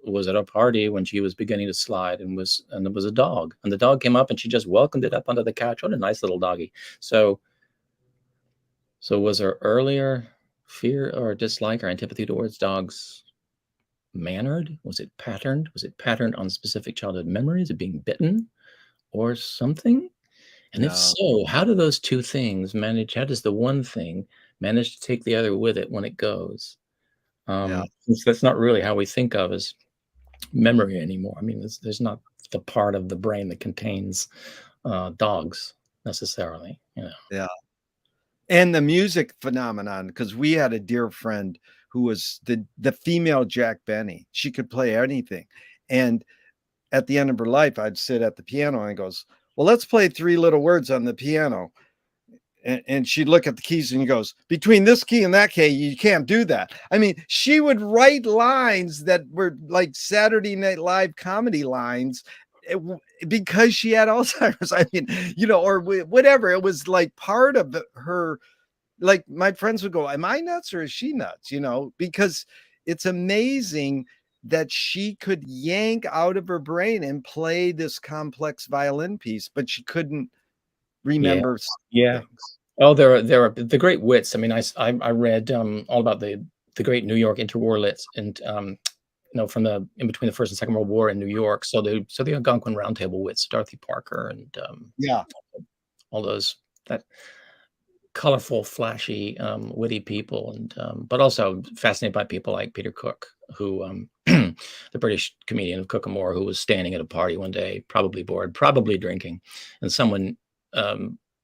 was at a party when she was beginning to slide, and there was a dog, and the dog came up and she just welcomed it up under the couch. What a nice little doggy. So was her earlier fear or dislike or antipathy towards dogs mannered? Was it patterned? Was it patterned on specific childhood memories of being bitten or something? And if so, how do those two things manage? How does the one thing manage to take the other with it when it goes? Since that's not really how we think of as memory anymore. I mean, there's not the part of the brain that contains dogs necessarily. Yeah. And the music phenomenon, because we had a dear friend who was the female Jack Benny. She could play anything. And at the end of her life, I'd sit at the piano and he goes, well, let's play Three Little Words on the piano. And she'd look at the keys and he goes, between this key and that key, you can't do that. I mean, she would write lines that were like Saturday Night Live comedy lines because she had Alzheimer's. I mean, or whatever. It was like part of her, like my friends would go, am I nuts or is she nuts? Because it's amazing that she could yank out of her brain and play this complex violin piece, but she couldn't remember things. Oh, there are the great wits. I mean, I read all about the great New York interwar wits, and from in between the First and Second World War in New York. So the Algonquin Roundtable wits, Dorothy Parker, and all those that colorful, flashy, witty people, and but also fascinated by people like Peter Cook, who the British comedian of Cookamore, who was standing at a party one day, probably bored, probably drinking, and someone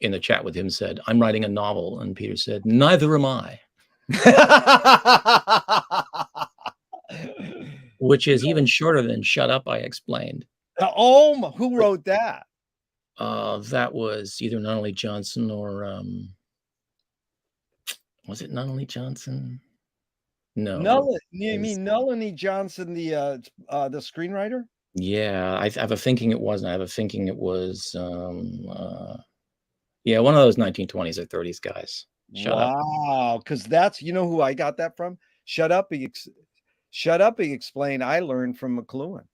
in the chat with him said, I'm writing a novel. And Peter said, neither am I. Which is even shorter than Shut Up, I Explained. Oh, who wrote that? That was either Nunnally Johnson or was it Nunnally Johnson? No. You mean Nunnally Johnson, the screenwriter? Yeah, I have a thinking it wasn't. I have a thinking it was one of those 1920s or 30s guys. Shut Up. Wow, because that's who I got that from? Shut Up, He Explained. I learned from McLuhan,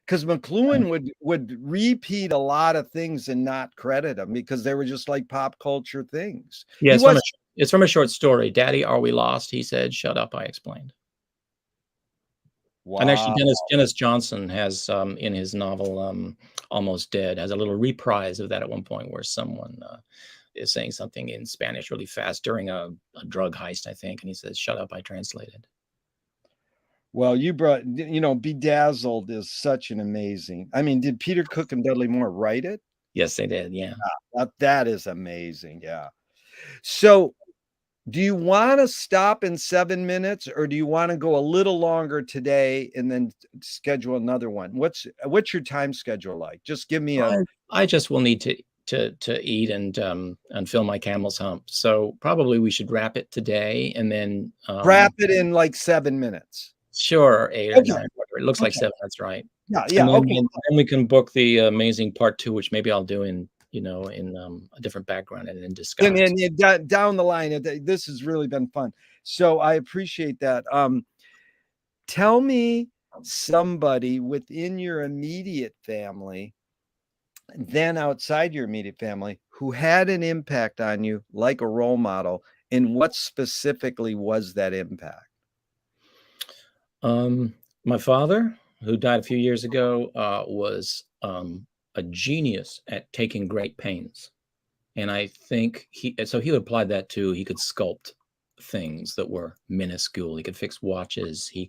because McLuhan would repeat a lot of things and not credit them because they were just like pop culture things. Yeah, it's from a short story. Daddy, Are We Lost? He said, Shut Up, I Explained. Wow. And actually, Dennis Johnson has in his novel Almost Dead has a little reprise of that at one point where someone is saying something in Spanish really fast during a drug heist, I think, and he says, Shut Up, I translated. Well, you brought, Bedazzled is such an amazing. I mean, did Peter Cook and Dudley Moore write it? Yes, they did. Yeah. That is amazing. Yeah. So do you want to stop in 7 minutes, or do you want to go a little longer today and then schedule another one? What's your time schedule like? Just give me I just will need to eat and fill my camel's hump. So probably we should wrap it today and then wrap it in like 7 minutes. Sure, 8 or 9. It looks like 7. That's right. Yeah. Okay. And then we can book the amazing part 2, which maybe I'll do in a different background and in disguise. And down the line, this has really been fun. So I appreciate that. Tell me somebody within your immediate family, then outside your immediate family, who had an impact on you like a role model, and what specifically was that impact? My father, who died a few years ago, was a genius at taking great pains. And I think he would apply that to, he could sculpt things that were minuscule. He could fix watches. He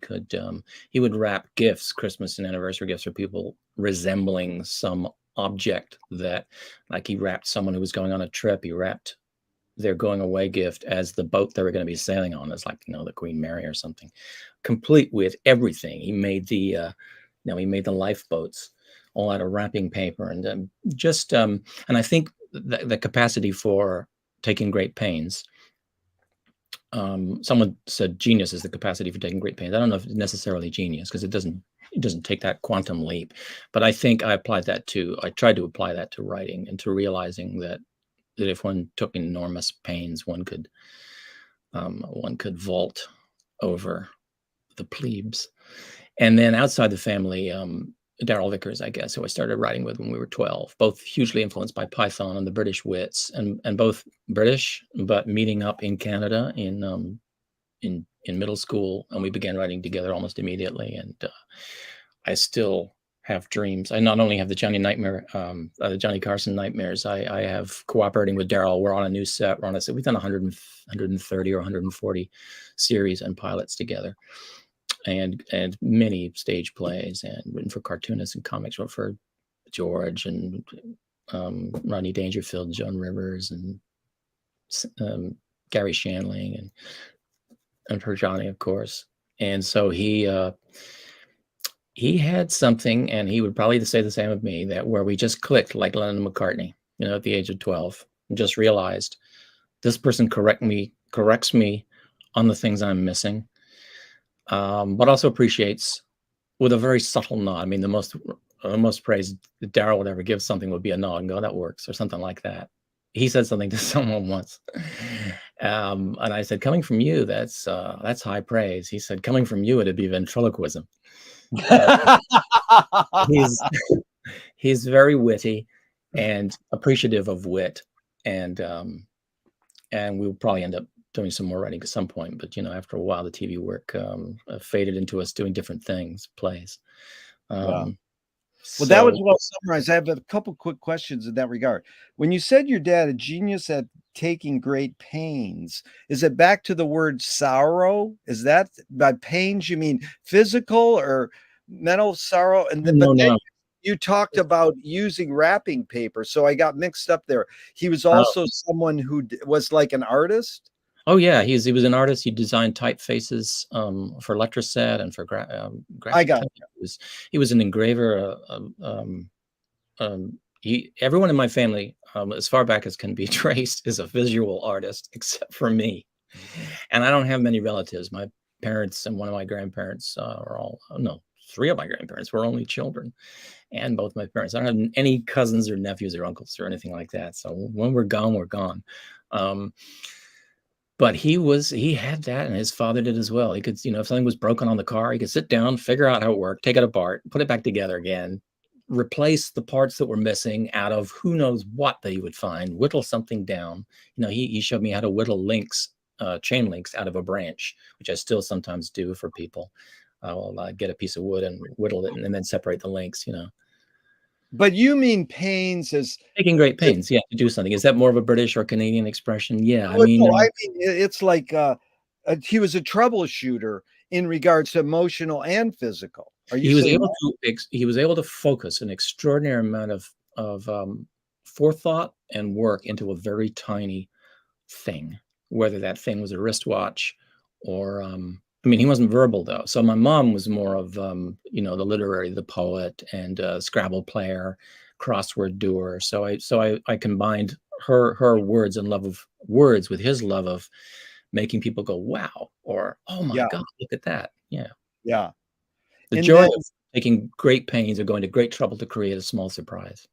would wrap gifts, Christmas and anniversary gifts for people resembling some object that, like he wrapped someone who was going on a trip. He wrapped their going away gift as the boat they were going to be sailing on, as like, the Queen Mary or something, complete with everything. He made he made the lifeboats all out of wrapping paper, and and I think the capacity for taking great pains. Someone said genius is the capacity for taking great pains. I don't know if it's necessarily genius, because it doesn't take that quantum leap, but I think I tried to apply that to writing, and to realizing that if one took enormous pains, one could vault over the plebes. And then outside the family, Darrell Vickers, I guess, who I started writing with when we were 12, both hugely influenced by Python and the British wits, and both British, but meeting up in Canada in middle school, and we began writing together almost immediately. And I still have dreams. I not only have the the Johnny Carson nightmares. I have cooperating with Darrell. We're on a new set. We've done 130 or 140 series and pilots together, and many stage plays, and written for cartoonists and comics, wrote for George and Rodney Dangerfield, Joan Rivers, and Gary Shandling, and for Johnny, of course. And so he had something, and he would probably say the same of me, that where we just clicked like Lennon and McCartney, at the age of 12, and just realized this person corrects me on the things I'm missing, but also appreciates with a very subtle nod. I mean, the most praise that Darrell would ever give something would be a nod and go, "That works," or something like that. He said something to someone once, and I said, "Coming from you, that's high praise." He said, "Coming from you, it'd be ventriloquism." He's he's very witty and appreciative of wit, and we'll probably end up doing some more writing at some point. But after a while, the TV work faded into us doing different things, plays. Yeah. Well, that So was well summarized. I have a couple quick questions in that regard. When you said your dad, a genius at taking great pains, is it back to the word sorrow? Is that by pains you mean physical or mental sorrow? And then, but then no. you talked about using wrapping paper, so I got mixed up there. He was Oh. also someone who was like an artist. Oh yeah, he was an artist. He designed typefaces for Electroset and for I graphic got type. He was an engraver. Everyone in my family, as far back as can be traced, is a visual artist, except for me. And I don't have many relatives. My parents and one of my grandparents are all no, three of my grandparents were only children, and both my parents. I don't have any cousins or nephews or uncles or anything like that. So when we're gone, we're gone. But he had that, and his father did as well. He could, if something was broken on the car, he could sit down, figure out how it worked, take it apart, put it back together again, replace the parts that were missing out of who knows what that he would find, whittle something down. He showed me how to whittle links, chain links out of a branch, which I still sometimes do for people. I will get a piece of wood and whittle it, and then separate the links. But you mean pains as Taking great pains, yeah, to do something. Is that more of a British or Canadian expression? Yeah, I well, mean, no, I mean, it's like he was a troubleshooter in regards to emotional and physical. Are you he was saying able that? to focus an extraordinary amount of forethought and work into a very tiny thing, whether that thing was a wristwatch or I mean, he wasn't verbal though. So my mom was more of the literary, the poet, and Scrabble player, crossword doer. So I combined her words and love of words with his love of making people go wow, or oh my Yeah, god, look at that. Yeah. yeah. The And joy then of taking great pains or going to great trouble to create a small surprise.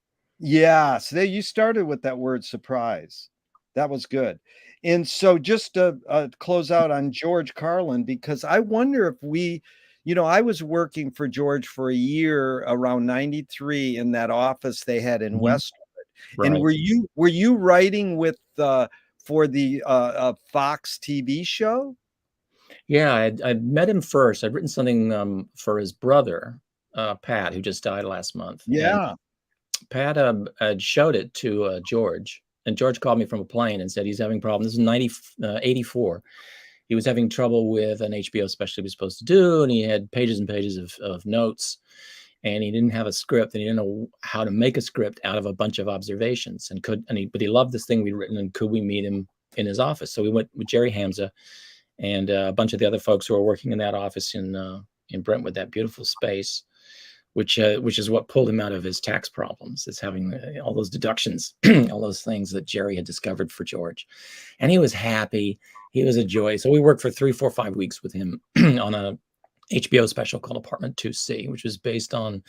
yeah, so there you started with that word surprise. That was good. And so just to close out on George Carlin, because I wonder if we I was working for George for a year around 93 in that office they had in Mhm. Westwood. And Right. were you writing with for the Fox TV show? Yeah, I'd met him first. I'd written something, for his brother, Pat, who just died last month, and Yeah. Pat, had showed it to, George, and George called me from a plane and said he's having problems. This is 84. He was having trouble with an HBO special he was supposed to do, and he had pages and pages of notes, and he didn't have a script, and he didn't know how to make a script out of a bunch of observations, but he loved this thing we'd written, and could we meet him in his office? So we went with Jerry Hamza and a bunch of the other folks who are working in that office in Brentwood, that beautiful space, which is what pulled him out of his tax problems, is having all those deductions, all those things that Jerry had discovered for George, and he was happy. He was a joy. So we worked for 3, 4, 5 weeks with him on a HBO special called Apartment 2C, which was based on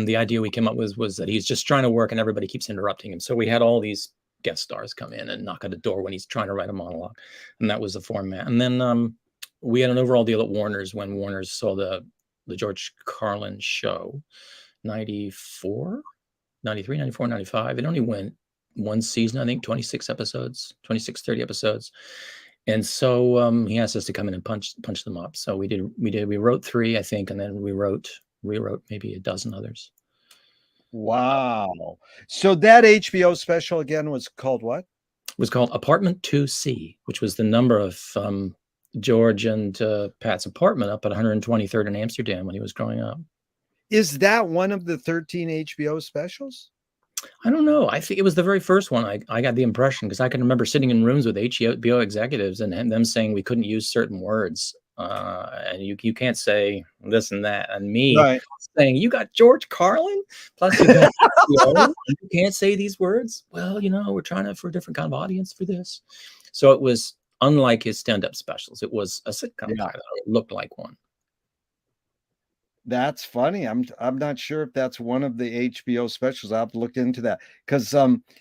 the idea we came up with was that he's just trying to work and everybody keeps interrupting him. So we had all these guest stars come in and knock at the door when he's trying to write a monologue, and that was the format. And then we had an overall deal at Warner's when Warner's saw the George Carlin show, 94, 93, 94, 95. It only went one season, I think, 26 episodes, 26, 30 episodes. And so he asked us to come in and punch them up. So we wrote 3, I think, and then we rewrote maybe a dozen others. Wow. So that HBO special again was called what? It was called Apartment 2C, which was the number of George and Pat's apartment up at 123rd in Amsterdam when he was growing up. Is that one of the 13 HBO specials? I don't know. I think it was the very first one. I got the impression because I can remember sitting in rooms with HBO executives and them saying we couldn't use certain words, and you can't say this and that, and me Right. saying you got George Carlin, plus you got HBO, and you can't say these words. Well, we're trying for a different kind of audience for this, so it was unlike his stand-up specials. It was a sitcom Yeah. title. It looked like one. That's funny. I'm not sure if that's one of the HBO specials. I'll have to look into that. 'Cause,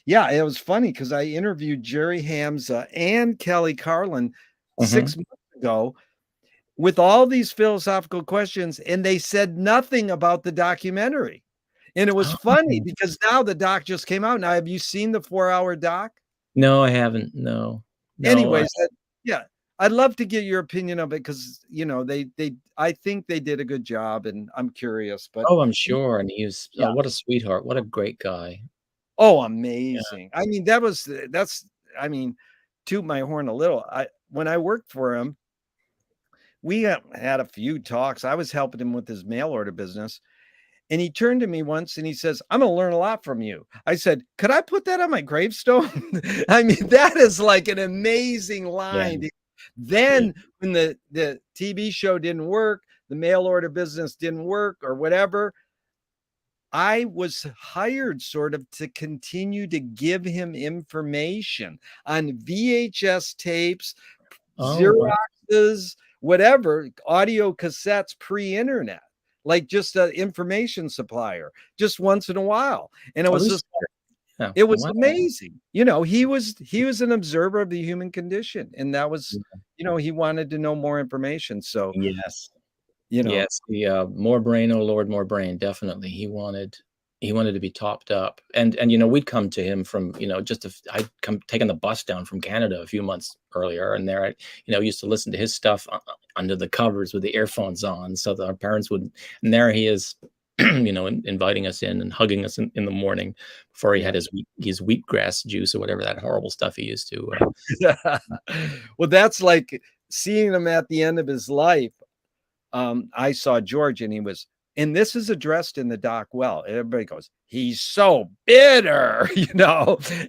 yeah, it was funny because I interviewed Jerry Hamza and Kelly Carlin 6 months ago with all these philosophical questions, and they said nothing about the documentary. And it was funny Oh. because now the doc just came out. Now, have you seen the 4-hour doc? No, I haven't. No, no. Anyways, yeah, I'd love to get your opinion of it because, they I think they did a good job, and I'm curious, but Oh, I'm sure, and he's yeah. what a sweetheart, what a great guy. Oh, Yeah. amazing. I mean, that's I mean, toot my horn a little. When I worked for him, we had a few talks. I was helping him with his mail order business, and he turned to me once and he says, "I'm gonna learn a lot from you." I said, "Could I put that on my gravestone?" I mean, that is like an amazing Yeah, line. yeah. Then when the TV show didn't work, the mail order business didn't work or whatever, I was hired sort of to continue to give him information on VHS tapes, Oh, wow. Xeroxes, whatever, audio cassettes pre-internet, like just an information supplier, just once in a while. And it Oh, was just research. Yeah. it was Wow. amazing. He was an observer of the human condition, and that was, he wanted to know more information. So, Yes. you know, Yes, the, more brain, oh Lord, more brain, definitely. He wanted to be topped up, and, we'd come to him from, just if I'd come taking the bus down from Canada a few months earlier, and there used to listen to his stuff under the covers with the earphones on, so that our parents would and there he is, inviting us in and hugging us in the morning before he yeah. had his wheatgrass juice or whatever that horrible stuff he used to, Well, that's like seeing him at the end of his life. I saw George and this is addressed in the doc well. Everybody goes, "He's so bitter,"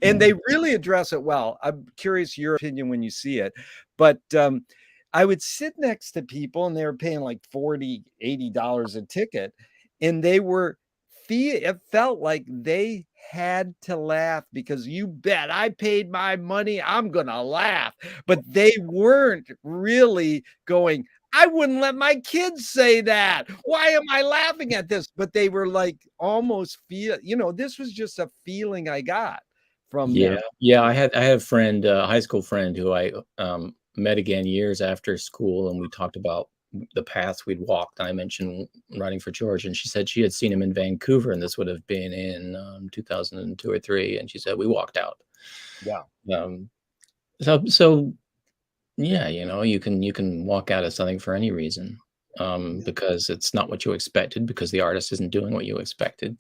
and they really address it well. I'm curious your opinion when you see it, but I would sit next to people and they were paying like 40, $80 a ticket, and it felt like they had to laugh because you bet I paid my money, I'm gonna laugh. But they weren't really going, I wouldn't let my kids say that. Why am I laughing at this? But they were like almost this was just a feeling I got from Yeah, them. yeah, I had a friend, a high school friend who I, met again years after school, and we talked about the paths we'd walked. I mentioned writing for George, and she said she had seen him in Vancouver, and this would have been in 2002 or 3. And she said we walked out. Yeah. So yeah, you can walk out of something for any reason, because it's not what you expected, because the artist isn't doing what you expected.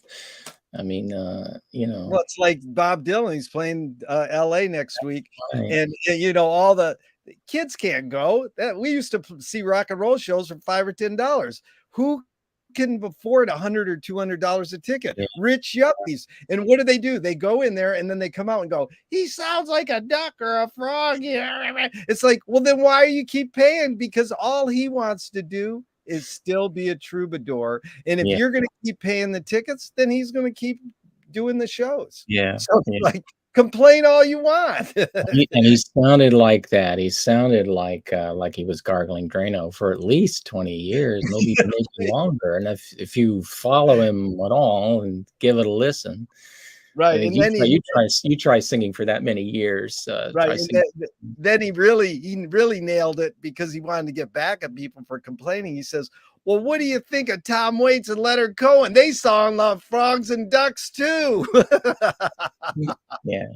I mean, Well, it's like Bob Dylan. He's playing LA next week, right. and all the kids can't go. We used to see rock and roll shows for $5 or $10. Who can afford $100 or $200 a ticket? Yeah. Rich yuppies. And what do? They go in there and then they come out and go, he sounds like a duck or a frog. It's like, well, then why you keep paying? Because all he wants to do is still be a troubadour. And if you're going to keep paying the tickets, then he's going to keep doing the shows. Yeah. So like, complain all you want. And he sounded like that. He sounded like he was gargling Drano for at least 20 years, maybe longer. And if you follow him at all and give it a listen, right? And then you try singing for that many years, right? And then he really nailed it, because he wanted to get back at people for complaining. He says, well, what do you think of Tom Waits and Leonard Cohen? They song love frogs and ducks too. Yeah.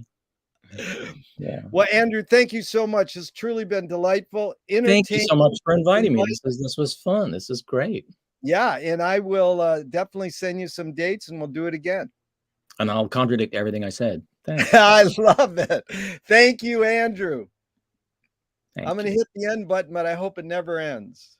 Well, Andrew, thank you so much. It's truly been delightful. Thank you so much for inviting me. This was fun. This is great. Yeah, and I will definitely send you some dates, and we'll do it again. And I'll contradict everything I said. Thanks. I love it. Thank you, Andrew. Thank I'm going to hit the end button, but I hope it never ends.